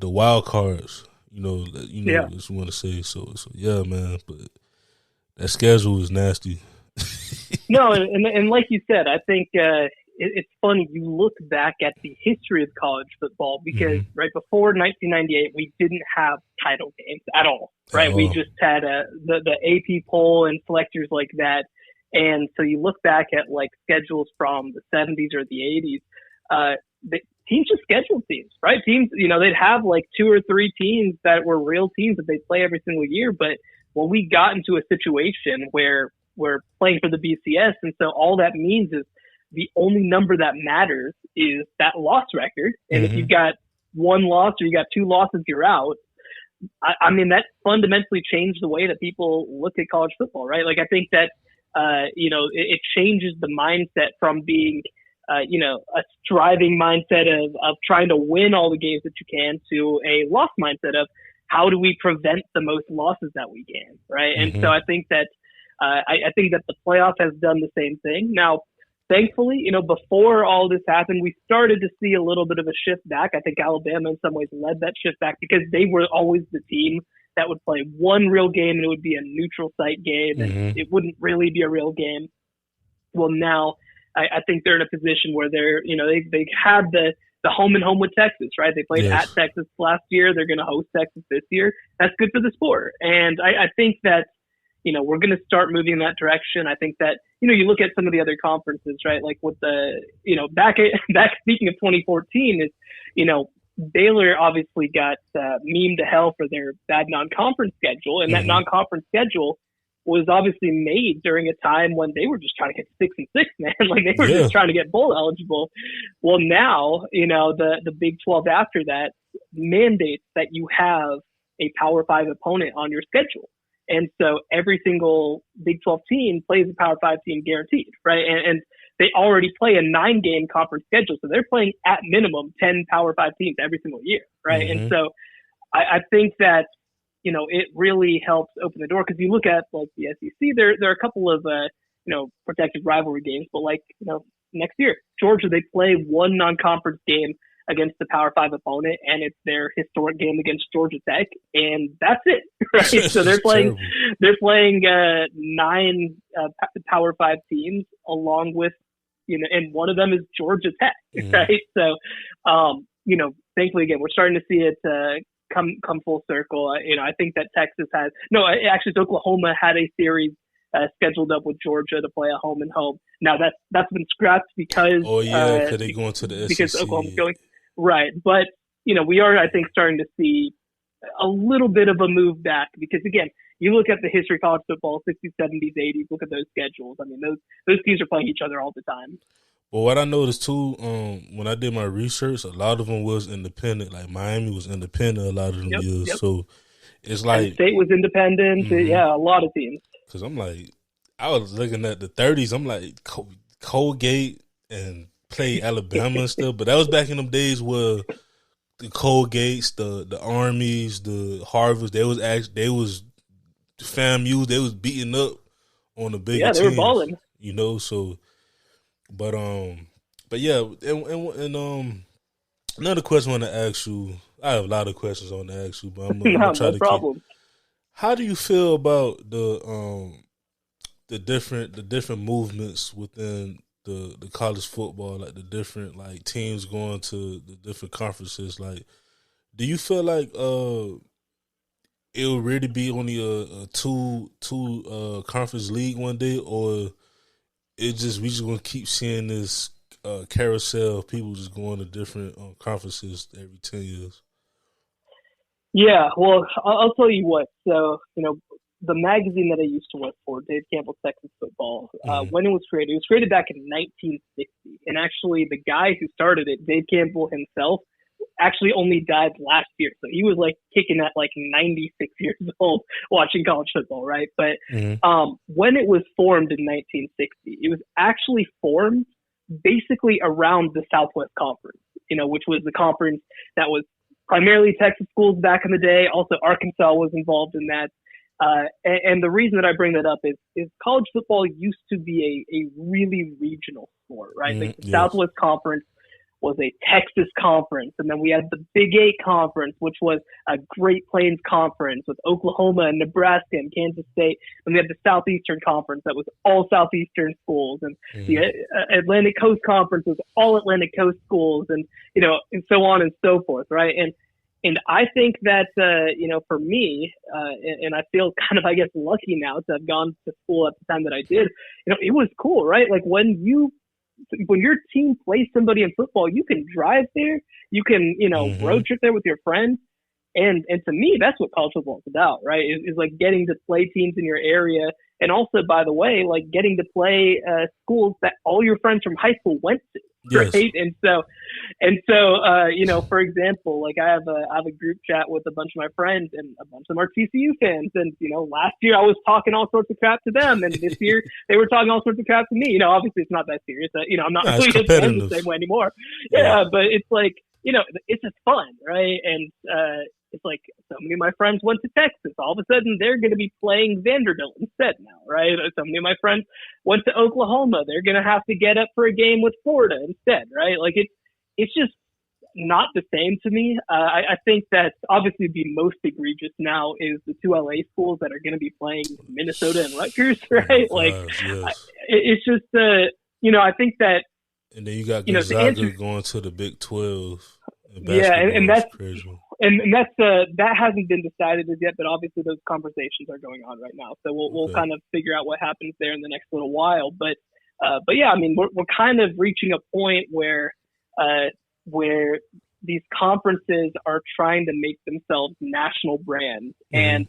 wild cards. Just want to say so yeah, man. But that schedule is nasty. No, and like you said, I think it's funny. You look back at the history of college football because right before 1998, we didn't have title games at all. Right, we just had the AP poll and selectors like that, and so you look back at like schedules from the 70s or the 80s. The teams just scheduled teams, right? Teams, they'd have like 2 or 3 teams that were real teams that they play every single year. But when we got into a situation where we're playing for the BCS, and so all that means is the only number that matters is that loss record. And if you've got 1 loss or you got 2 losses, you're out. I mean, that fundamentally changed the way that people look at college football, right? Like, I think that, it changes the mindset from being a striving mindset of trying to win all the games that you can to a loss mindset of how do we prevent the most losses that we can, right? And so I think that the playoff has done the same thing. Now, thankfully, before all this happened, we started to see a little bit of a shift back. I think Alabama in some ways led that shift back because they were always the team that would play one real game and it would be a neutral site game and it wouldn't really be a real game. Well, now I think they're in a position where they had the home and home with Texas, right? They played at Texas last year. They're going to host Texas this year. That's good for the sport. And I think that, we're going to start moving in that direction. I think that, you look at some of the other conferences, right? Like with the, back speaking of 2014 is, Baylor obviously got memed to hell for their bad non-conference schedule. And that non-conference schedule was obviously made during a time when they were just trying to get 6-6, man. Like they were just trying to get bowl eligible. Well, now, the Big 12 after that mandates that you have a Power 5 opponent on your schedule. And so every single Big 12 team plays a Power 5 team guaranteed, right? And they already play a 9-game conference schedule. So they're playing at minimum 10 Power 5 teams every single year, right? And so I think that, it really helps open the door because you look at like the SEC, there are a couple of, protected rivalry games, but like, next year, Georgia, they play one non-conference game against the Power 5 opponent, and it's their historic game against Georgia Tech, and that's it, right? So they're playing 9 Power 5 teams along with, and one of them is Georgia Tech, right? So, thankfully, again, we're starting to see it come full circle. I think that Texas it's Oklahoma had a series scheduled up with Georgia to play a home and home. Now that's been scrapped because because they going to the SEC. Because Oklahoma's going right, but we are I think starting to see a little bit of a move back because again, you look at the history of college football, 60s, 70s, 80s. Look at those schedules. I mean, those teams are playing each other all the time. Well, what I noticed too, when I did my research, a lot of them was independent. Like Miami was independent a lot of them years. Yep. So it's like Penn State was independent. Yeah, a lot of teams. Because I'm like, I was looking at the 30s. I'm like Colgate and play Alabama and stuff. But that was back in them days where the Colgates, the Armies, the Harvards, they was FAMU. They was beating up on the bigger teams. Yeah, they were balling. So. But yeah, and another question I want to ask you. I have a lot of questions I want to ask you, but I'm gonna try to keep. How do you feel about the different movements within the college football, like the different like teams going to the different conferences? Like, do you feel like it'll really be only a two conference league one day, or we just gonna keep seeing this carousel of people just going to different conferences every 10 years? Yeah, well, I'll tell you what. So, the magazine that I used to work for, Dave Campbell's Texas Football, when it was created back in 1960. And actually, the guy who started it, Dave Campbell himself, actually only died last year. So he was like kicking at like 96 years old watching college football, right? But when it was formed in 1960, it was actually formed basically around the Southwest Conference, which was the conference that was primarily Texas schools back in the day. Also, Arkansas was involved in that. And the reason that I bring that up is college football used to be a really regional sport, right? Like the Southwest Conference was a Texas conference, and then we had the Big 8 conference, which was a Great Plains conference with Oklahoma and Nebraska and Kansas State. And we had the Southeastern Conference that was all Southeastern schools, and the Atlantic Coast Conference was all Atlantic Coast schools, and and so on and so forth, right? And I think that for me, and I feel kind of, I guess, lucky now to have gone to school at the time that I did. It was cool, right? Like when your team plays somebody in football, you can drive there, you can, road trip there with your friends. And to me, that's what college football is about, right? Is like getting to play teams in your area. And also, by the way, like getting to play schools that all your friends from high school went to, Yes. right? For example, like I have a group chat with a bunch of my friends, and a bunch of them are TCU fans. And last year I was talking all sorts of crap to them, and this year they were talking all sorts of crap to me. Obviously it's not that serious. I'm not really a fan the same way anymore. Yeah, but it's like it's just fun, right? And it's like so many of my friends went to Texas. All of a sudden, they're going to be playing Vanderbilt instead now, right? So many of my friends went to Oklahoma. They're going to have to get up for a game with Florida instead, right? Like it's just not the same to me. I think that obviously the most egregious now is the two LA schools that are going to be playing Minnesota and Rutgers, right? It's just I think that. And then you got Gonzaga going to the Big 12. And that's crazy. And that's that hasn't been decided as yet, but obviously those conversations are going on right now. So we'll kind of figure out what happens there in the next little while. But yeah, I mean we're kind of reaching a point where these conferences are trying to make themselves national brands, and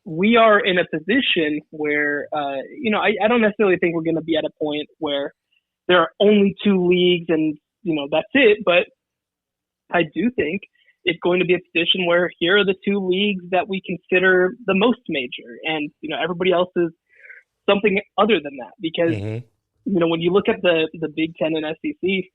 we are in a position where I don't necessarily think we're going to be at a point where there are only two leagues and that's it, but I do think it's going to be a position where here are the two leagues that we consider the most major, and everybody else is something other than that. Because when you look at the Big Ten and SEC,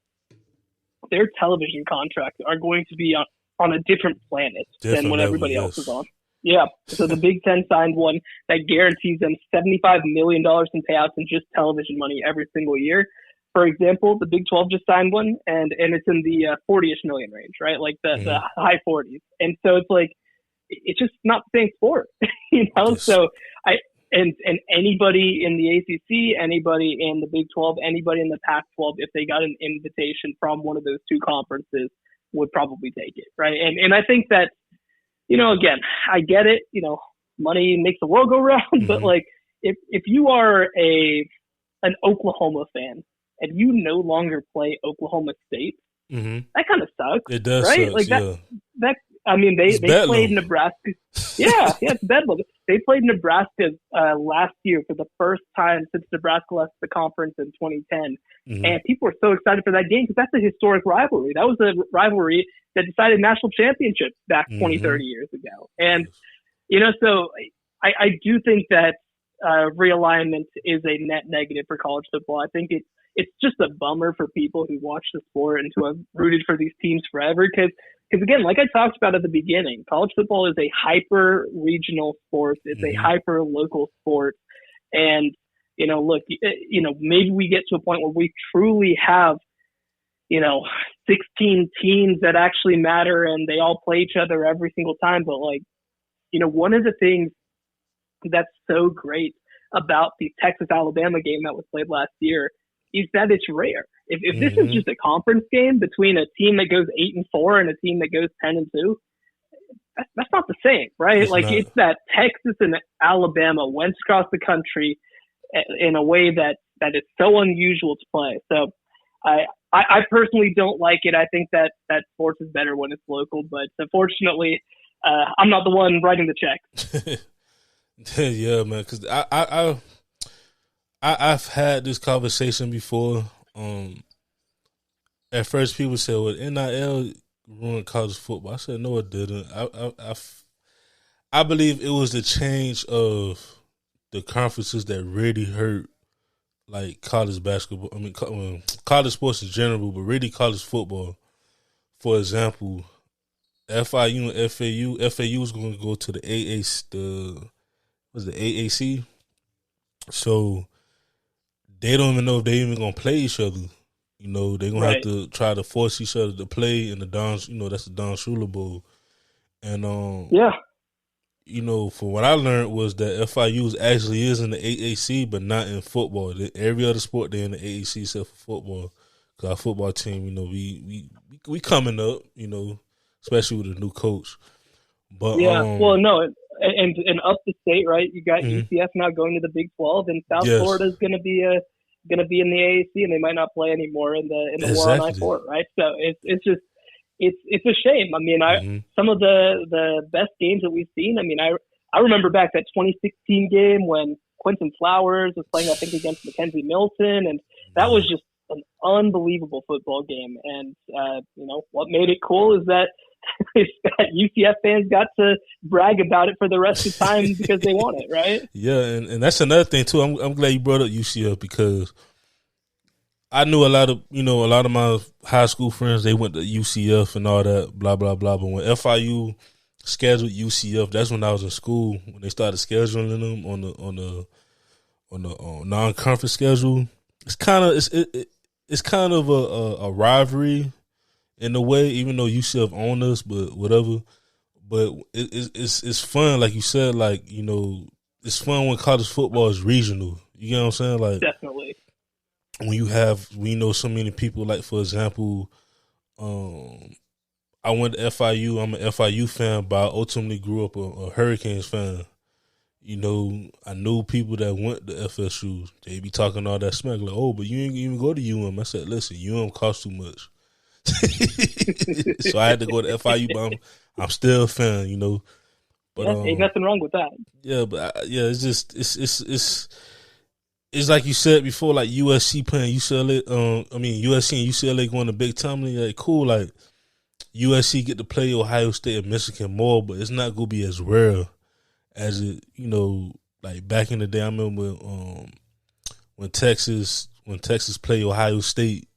their television contracts are going to be on a different planet than what everybody else is on. Yeah. So the Big Ten signed one that guarantees them $75 million in payouts in just television money every single year. For example, the Big 12 just signed one, and it's in the 40-ish million range, right? Like the high 40s. And so it's like, it's just not the same sport, Yes. So and anybody in the ACC, anybody in the Big 12, anybody in the Pac-12, if they got an invitation from one of those two conferences, would probably take it, right? And I think that, again, I get it. Money makes the world go round, but like if you are an Oklahoma fan, and you no longer play Oklahoma State, that kind of sucks. It does, right? Sucks, like that. Yeah. That I mean, they played Nebraska. Yeah, it's bedlam. They played Nebraska last year for the first time since Nebraska left the conference in 2010, and people were so excited for that game because that's a historic rivalry. That was a rivalry that decided national championships back 20, 30 years ago. And so I do think that realignment is a net negative for college football. I think it's just a bummer for people who watch the sport and who have rooted for these teams forever. Because again, like I talked about at the beginning, college football is a hyper regional sport. It's a hyper local sport. And, look, maybe we get to a point where we truly have, 16 teams that actually matter and they all play each other every single time. But one of the things that's so great about the Texas-Alabama game that was played last year is that it's rare. If this is just a conference game between a team that goes 8-4 and a team that goes 10-2, that's not the same, right? It's that Texas and Alabama went across the country in a way that is so unusual to play. So I personally don't like it. I think that sports is better when it's local, but unfortunately, I'm not the one writing the check. Yeah, man, because I've had this conversation before. At first, people said, "Well, NIL ruined college football." I said, "No, it didn't." I believe it was the change of the conferences that really hurt, like college basketball. I mean, college sports in general, but really college football. For example, FIU and FAU. FAU is going to go to the AAC. So they don't even know if they even gonna play each other. They're gonna have to try to force each other to play in the Don. That's the Don Shula Bowl. And from what I learned was that FIU actually is in the AAC, but not in football. Every other sport they're in the AAC except for football. Because our football team, we coming up, especially with a new coach. But and up the state, right? You got UCF now going to the Big 12, and South Florida is going to be in the AAC, and they might not play anymore in the war on I-4, right? So it's just it's a shame. I mean, some of the best games that we've seen. I mean, I remember back that 2016 game when Quentin Flowers was playing, I think, against Mackenzie Milton, and that was just an unbelievable football game. And what made it cool is that UCF fans got to brag about it for the rest of the time because they won it, right? Yeah, and that's another thing too. I'm glad you brought up UCF because I knew a lot of my high school friends, they went to UCF and all that, blah blah blah. But when FIU scheduled UCF, that's when I was in school. When they started scheduling them on the non-conference schedule, it's kind of a rivalry in a way, even though UCF owned us, but whatever. But it's fun, like you said, it's fun when college football is regional. You get what I'm saying? Like, definitely. We know so many people, like, for example, I went to FIU. I'm an FIU fan, but I ultimately grew up a Hurricanes fan. I knew people that went to FSU. They be talking all that smack, like, oh, but you ain't even go to UM. I said, listen, UM costs too much. So I had to go to FIU, but I'm still a fan, But ain't nothing wrong with that. Yeah, but it's just it's like you said before, like USC playing UCLA. USC and UCLA going to big time. Like, cool, like USC get to play Ohio State and Michigan more, but it's not gonna be as rare as it, like back in the day. I remember when Texas played Ohio State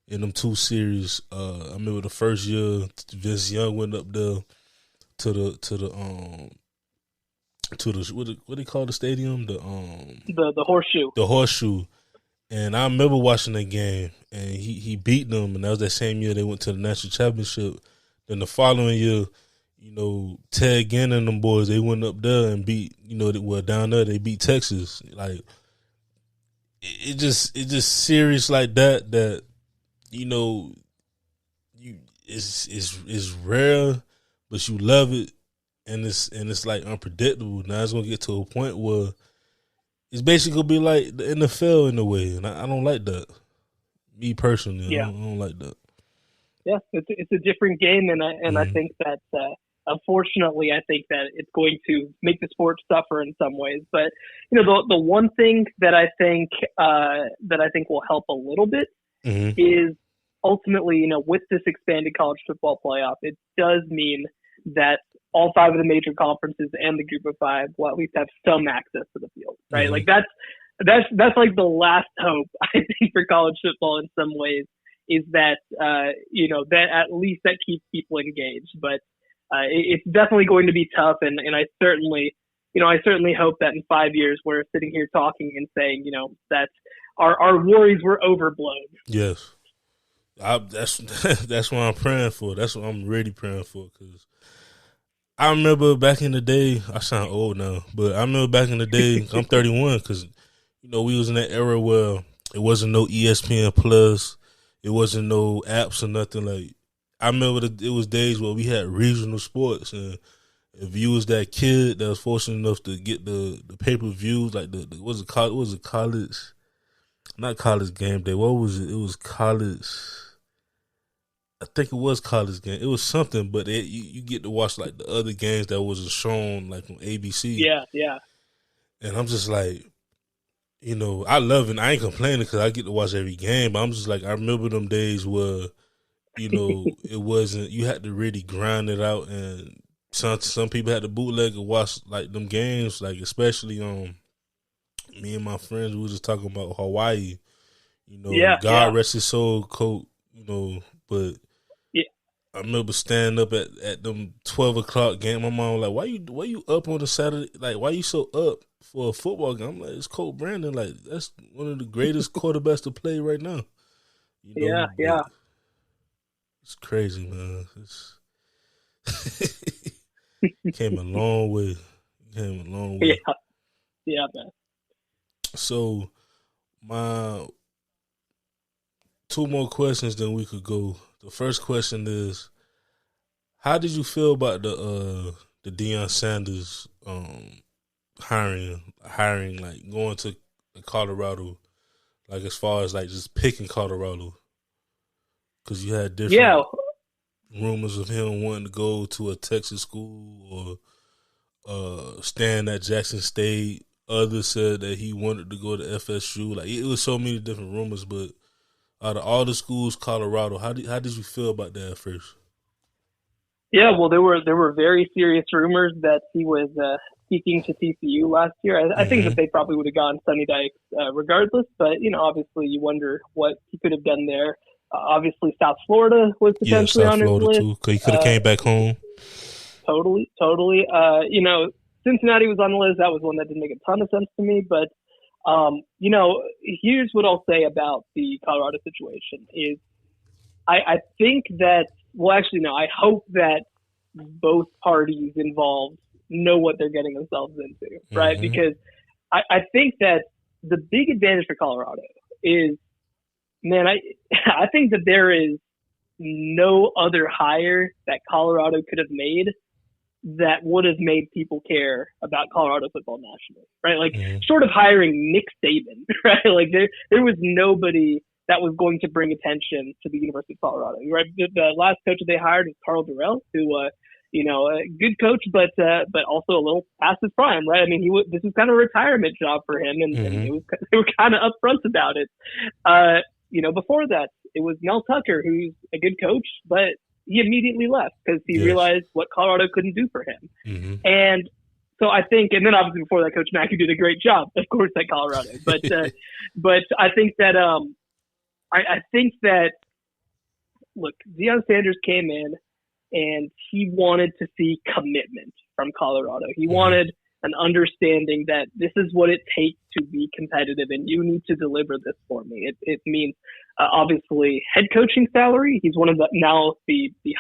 in them two series. I remember the first year Vince Young went up there to the what they call the stadium, the horseshoe. The horseshoe. And I remember watching that game, and he beat them, and that was that same year they went to the national championship. Then the following year, Ted Ginn and them boys, they went up there and beat, down there they beat Texas. Like, it just serious like that it's rare, but you love it, and it's like unpredictable. Now it's gonna get to a point where it's basically gonna be like the NFL in a way, and I don't like that. Me personally, yeah. I don't like that. Yeah, it's a different game, and I think that unfortunately, I think that it's going to make the sport suffer in some ways. But the one thing that I think will help a little bit is ultimately, with this expanded college football playoff, it does mean that all five of the major conferences and the Group of Five will at least have some access to the field, right? Like that's like the last hope, I think, for college football in some ways, is that that at least that keeps people engaged. But it's definitely going to be tough, and I certainly hope that in 5 years we're sitting here talking and saying that our worries were overblown. Yes. That's what I'm praying for. That's what I'm really praying for, because I remember back in the day, I sound old now, but I remember back in the day, I'm 31, because, we was in that era where it wasn't no ESPN Plus, it wasn't no apps or nothing. Like, I remember it was days where we had regional sports, and if you was that kid that was fortunate enough to get the pay-per-views, like college, not college game day, what was it? It was college, I think it was college game. It was something, but you get to watch like the other games that wasn't shown like on ABC. Yeah. And I'm just like, I love it. I ain't complaining because I get to watch every game. But I'm just like, I remember them days where, it wasn't. You had to really grind it out, and some people had to bootleg and watch like them games. Like, especially me and my friends, we was just talking about Hawaii. God rest his soul, coach. But I remember standing up at them 12 o'clock game. My mom was like, why you up on a Saturday? Like, why you so up for a football game? I'm like, it's Colt Brandon. Like, that's one of the greatest quarterbacks to play right now. Yeah. It's crazy, man. Came a long way. Yeah, man. So, my 2 more questions, then we could go. The first question is, how did you feel about the Deion Sanders hiring, like going to Colorado, like as far as like just picking Colorado, because you had different rumors of him wanting to go to a Texas school or staying at Jackson State. Others said that he wanted to go to FSU. Like, it was so many different rumors, but out of all the schools, Colorado, how did you feel about that at first? Yeah, well, there were very serious rumors that he was speaking to TCU last year. I think that they probably would have gone Sonny Dykes regardless, but obviously you wonder what he could have done there. Obviously, South Florida was potentially on his list. Too, because he could have came back home. Totally. Cincinnati was on the list. That was one that didn't make a ton of sense to me. But, here's what I'll say about the Colorado situation is I think that, well, actually, no, I hope that both parties involved know what they're getting themselves into, right? Because I think that the big advantage for Colorado is, man, I think that there is no other hire that Colorado could have made that would have made people care about Colorado football nationally, right? Like, short of hiring Nick Saban, right? Like, there was nobody that was going to bring attention to the University of Colorado, right? The last coach that they hired is Karl Dorrell, who, a good coach, but also a little past his prime, right? I mean, this was kind of a retirement job for him, and they were kind of upfront about it. Before that, it was Mel Tucker, who's a good coach, but he immediately left because he realized what Colorado couldn't do for him. And so I think, and then obviously before that, Coach Mackey did a great job, of course, at Colorado. But but I think that I think that, look, Deion Sanders came in and he wanted to see commitment from Colorado. He wanted an understanding that this is what it takes to be competitive and you need to deliver this for me. It means obviously head coaching salary. He's one of the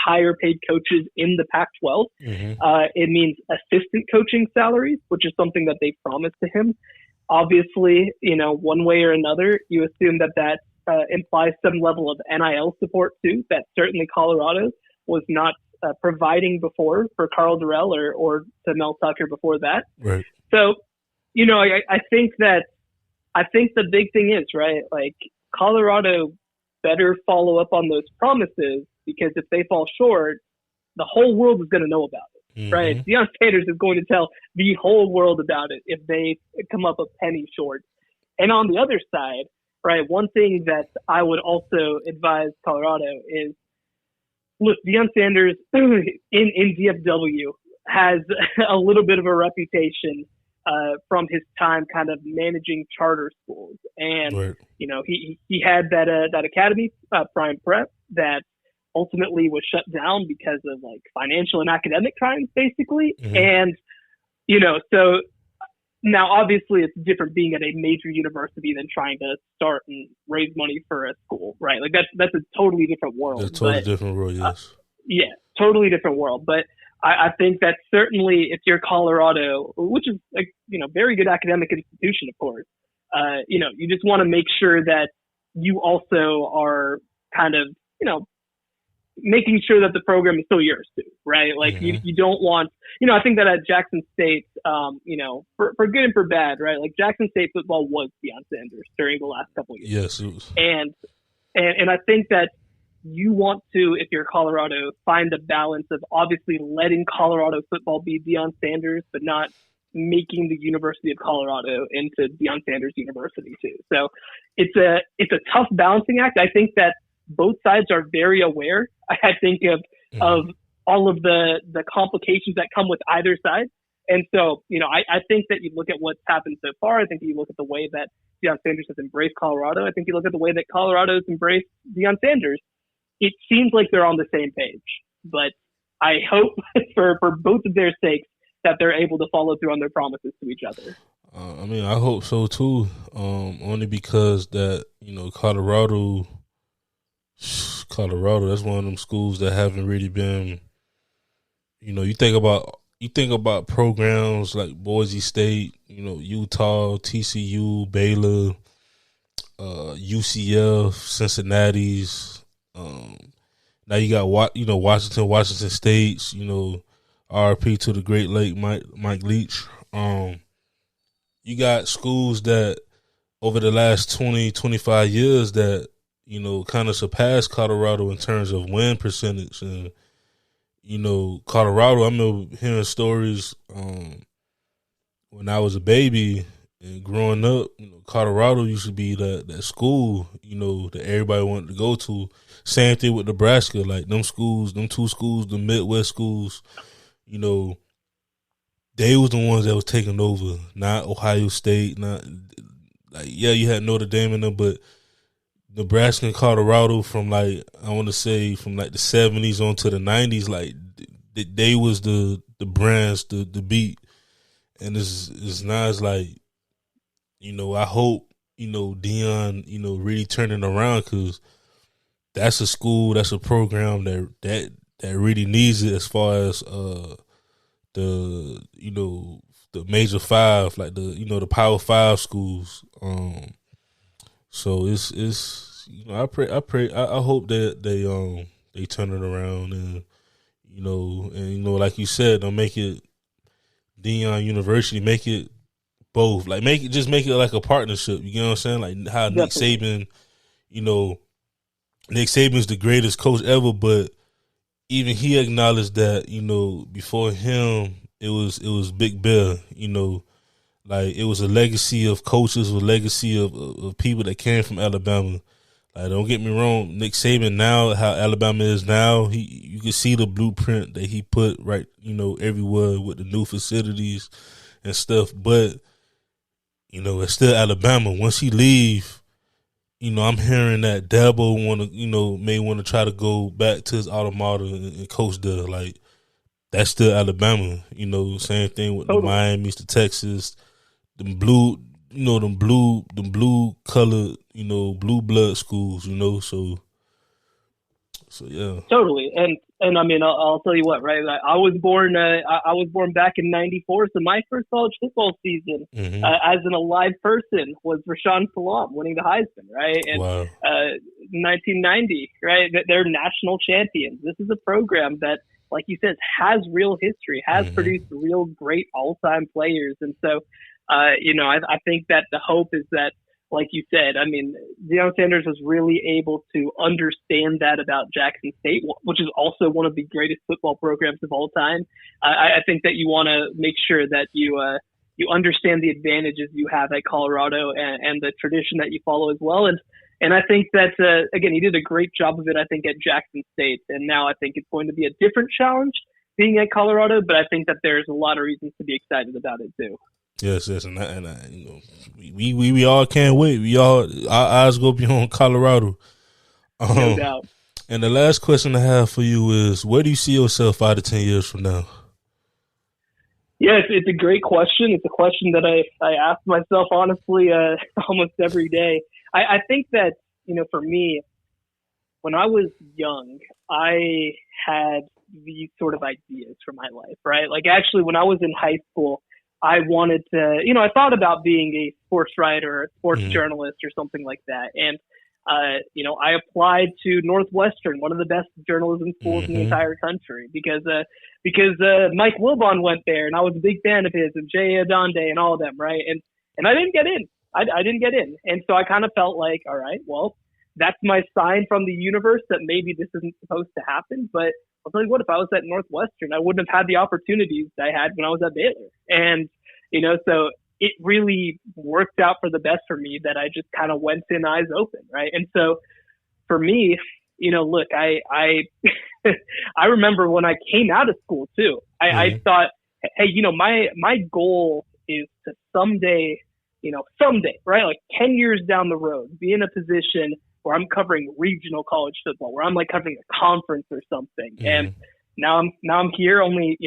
higher paid coaches in the Pac-12. It means assistant coaching salaries, which is something that they promised to him. Obviously, one way or another, you assume that implies some level of NIL support too, that certainly Colorado was not providing before for Karl Dorrell or to Mel Tucker before that. Right. So, I think the big thing is, right, like, Colorado better follow up on those promises, because if they fall short, the whole world is going to know about it, right? Deion Sanders is going to tell the whole world about it if they come up a penny short. And on the other side, right, one thing that I would also advise Colorado is, look, Deion Sanders in DFW has a little bit of a reputation from his time kind of managing charter schools. And, he had that academy, Prime Prep, that ultimately was shut down because of, like, financial and academic crimes, basically. And, so now obviously it's different being at a major university than trying to start and raise money for a school, right? Like, that's a totally different world. It's a totally different world, yes. Totally different world. But I think that certainly if you're Colorado, which is a very good academic institution, of course, you just want to make sure that you also are kind of, making sure that the program is still yours too, right? Like, you don't want, I think that at Jackson State, for good and for bad, right? Like, Jackson State football was Deion Sanders during the last couple of years. Yes, it was. And I think that you want to, if you're Colorado, find a balance of obviously letting Colorado football be Deion Sanders, but not making the University of Colorado into Deion Sanders University too. So it's a tough balancing act. I think that both sides are very aware. I think of all of the complications that come with either side. And so, I think that you look at what's happened so far. I think you look at the way that Deion Sanders has embraced Colorado. I think you look at the way that Colorado has embraced Deion Sanders. It seems like they're on the same page, but I hope for both of their sakes that they're able to follow through on their promises to each other. I hope so too. Only because that, Colorado, that's one of them schools that haven't really been, you think about programs like Boise State, Utah, TCU, Baylor, UCF, Cincinnati's. Now you got Washington State, RP to the Great Lake, Mike Leach. You got schools that over the last 20, 25 years that, kind of surpassed Colorado in terms of win percentage. And, Colorado, I remember hearing stories when I was a baby And growing up, Colorado used to be that school, that everybody wanted to go to. Same thing with Nebraska, like them two schools, the Midwest schools, they was the ones that was taking over, not Ohio State, not like, yeah, you had Notre Dame in them, but Nebraska and Colorado from like, I want to say from like the 70s on to the 90s, like they was the brands, the beat. And it's now it's like, I hope, Dion, really turning around, because that's a school, that's a program that really needs it as far as the major five, like the Power Five schools. So it's I hope that they turn it around, and like you said, they'll make it Dion University, make it both, like make it like a partnership. You know what I'm saying? Like how Definitely. Nick Saban's the greatest coach ever, but even he acknowledged that, before him it was Big Bear, like it was a legacy of coaches, a legacy of people that came from Alabama. Like, don't get me wrong, Nick Saban now, how Alabama is now, you can see the blueprint that he put right, everywhere with the new facilities and stuff. But, it's still Alabama. Once he leave, I'm hearing that Dabo may want to try to go back to his alma mater and coach there. Like, that's still Alabama. Same thing with the Miamis, the Texas, them blue colored, blue blood schools, so yeah. Totally. And I mean, I'll tell you what, right? I was born back in '94, so my first college football season as an alive person was Rashaan Salam winning the Heisman, right? And wow. 1990, right? They're national champions. This is a program that, like you said, has real history, has produced real great all-time players. And so, I think that the hope is that, like you said, I mean, Deion Sanders was really able to understand that about Jackson State, which is also one of the greatest football programs of all time. I think that you want to make sure that you understand the advantages you have at Colorado and the tradition that you follow as well. And I think that, again, he did a great job of it, I think, at Jackson State. And now I think it's going to be a different challenge being at Colorado, but I think that there's a lot of reasons to be excited about it too. Yes, and we all can't wait. Our eyes go be on Colorado. No doubt. And the last question I have for you is, where do you see yourself 5 to 10 years from now? Yeah, it's a great question. It's a question that I ask myself, honestly, almost every day. I think that, for me, when I was young, I had these sort of ideas for my life, right? Like, actually, when I was in high school, I wanted to, I thought about being a sports writer, a sports journalist or something like that. And, I applied to Northwestern, one of the best journalism schools in the entire country, because Mike Wilbon went there, and I was a big fan of his, and Jay Adonde and all of them, right? And I didn't get in. I didn't get in. And so I kind of felt like, all right, well, that's my sign from the universe that maybe this isn't supposed to happen. But I'll tell you what, if I was at Northwestern, I wouldn't have had the opportunities I had when I was at Baylor. And, so it really worked out for the best for me that I just kind of went in eyes open, right? And so for me, look, I I remember when I came out of school too, I thought, hey, my goal is to someday, right? Like 10 years down the road, be in a position where I'm covering regional college football, where I'm like covering a conference or something. And now I'm here only,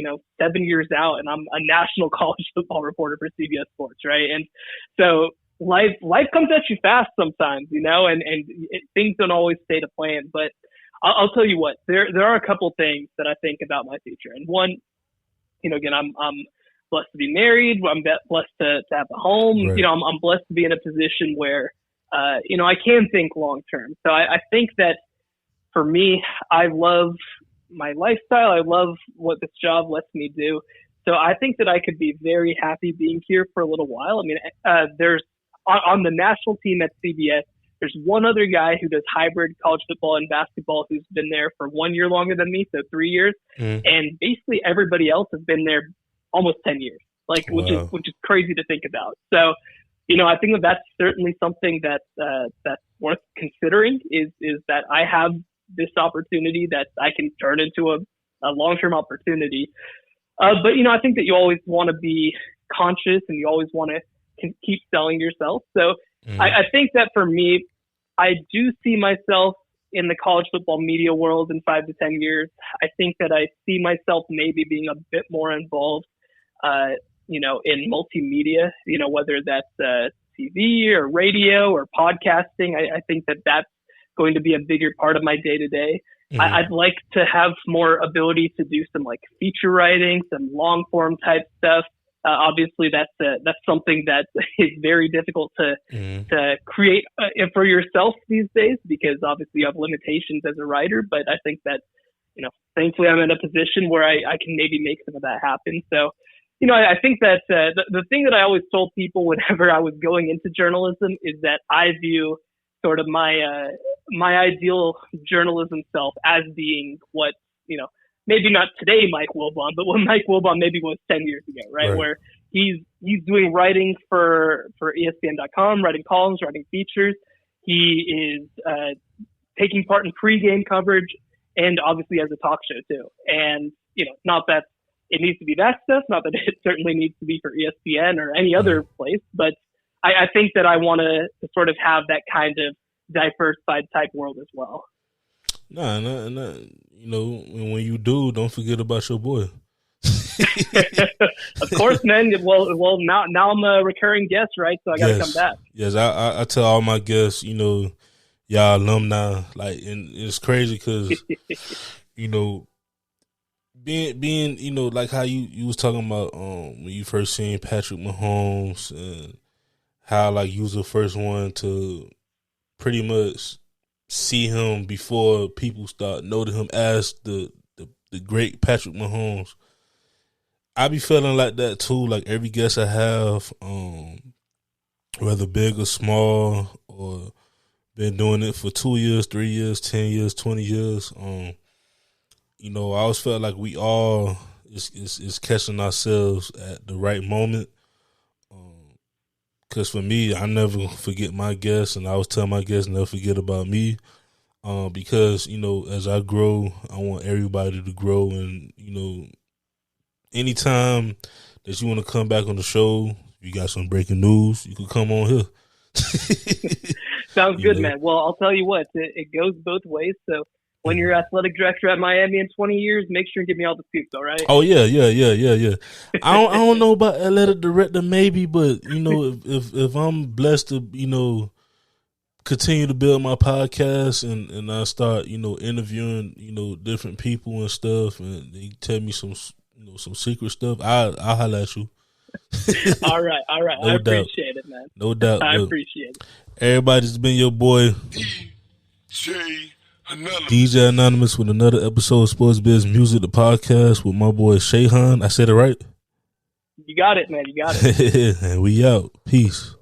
7 years out, and I'm a national college football reporter for CBS Sports, right? And so life comes at you fast sometimes, and things don't always stay to plan. But I'll tell you what, there are a couple things that I think about my future. And one, again, I'm blessed to be married. I'm blessed to have a home. Right. I'm blessed to be in a position where, I can think long term. So I think that for me, I love my lifestyle. I love what this job lets me do. So I think that I could be very happy being here for a little while. I mean, there's on the national team at CBS, there's one other guy who does hybrid college football and basketball who's been there for 1 year longer than me, so 3 years. And basically everybody else has been there almost 10 years, which is crazy to think about. So I think that that's certainly something that's worth considering is that I have this opportunity that I can turn into a long-term opportunity. But, I think that you always want to be conscious and you always want to keep selling yourself. So I think that for me, I do see myself in the college football media world in 5 to 10 years. I think that I see myself maybe being a bit more involved, in multimedia, whether that's TV or radio or podcasting. I think that that's going to be a bigger part of my day to day. I'd like to have more ability to do some like feature writing, some long form type stuff. Obviously, that's something that is very difficult to create for yourself these days because obviously you have limitations as a writer. But I think that thankfully I'm in a position where I can maybe make some of that happen. So I think that the thing that I always told people whenever I was going into journalism is that I view sort of my ideal journalism self as being what, maybe not today Mike Wilbon, but what Mike Wilbon maybe was 10 years ago, right? Where he's doing writing for ESPN.com, writing columns, writing features. He is taking part in pregame coverage and obviously as a talk show too. And, not that it needs to be that stuff, not that it certainly needs to be for ESPN or any other place, but I think that I want to sort of have that kind of diversified type world as well. Nah, when you do, don't forget about your boy. Of course, man. Well, now I'm a recurring guest, right? So I got to come back. Yes, I tell all my guests, y'all alumni, and it's crazy because, being, like how you was talking about when you first seen Patrick Mahomes and how you was the first one to pretty much see him before people start noting him as the great Patrick Mahomes. I be feeling like that too. Like every guest I have, whether big or small, or been doing it for 2 years, 3 years, 10 years, 20 years. I always felt like we all is catching ourselves at the right moment. Because for me, I never forget my guests, and I always tell my guests never forget about me. Because, as I grow, I want everybody to grow. And, anytime that you want to come back on the show, you got some breaking news, you can come on here. Sounds good, man. Well, I'll tell you what, it goes both ways. So when you're athletic director at Miami in 20 years, make sure and give me all the scoops, all right? Oh, yeah. I don't know about athletic director maybe, but, if I'm blessed to, continue to build my podcast and I start, interviewing, different people and stuff, and they tell me some secret stuff, I'll holler at you. All right. No I appreciate it, man. No doubt. I appreciate it. Everybody's been your boy, DJ Anonymous, with another episode of Sports Biz Music, the podcast with my boy Shehan. I said it right? You got it, man. You got it. And we out. Peace.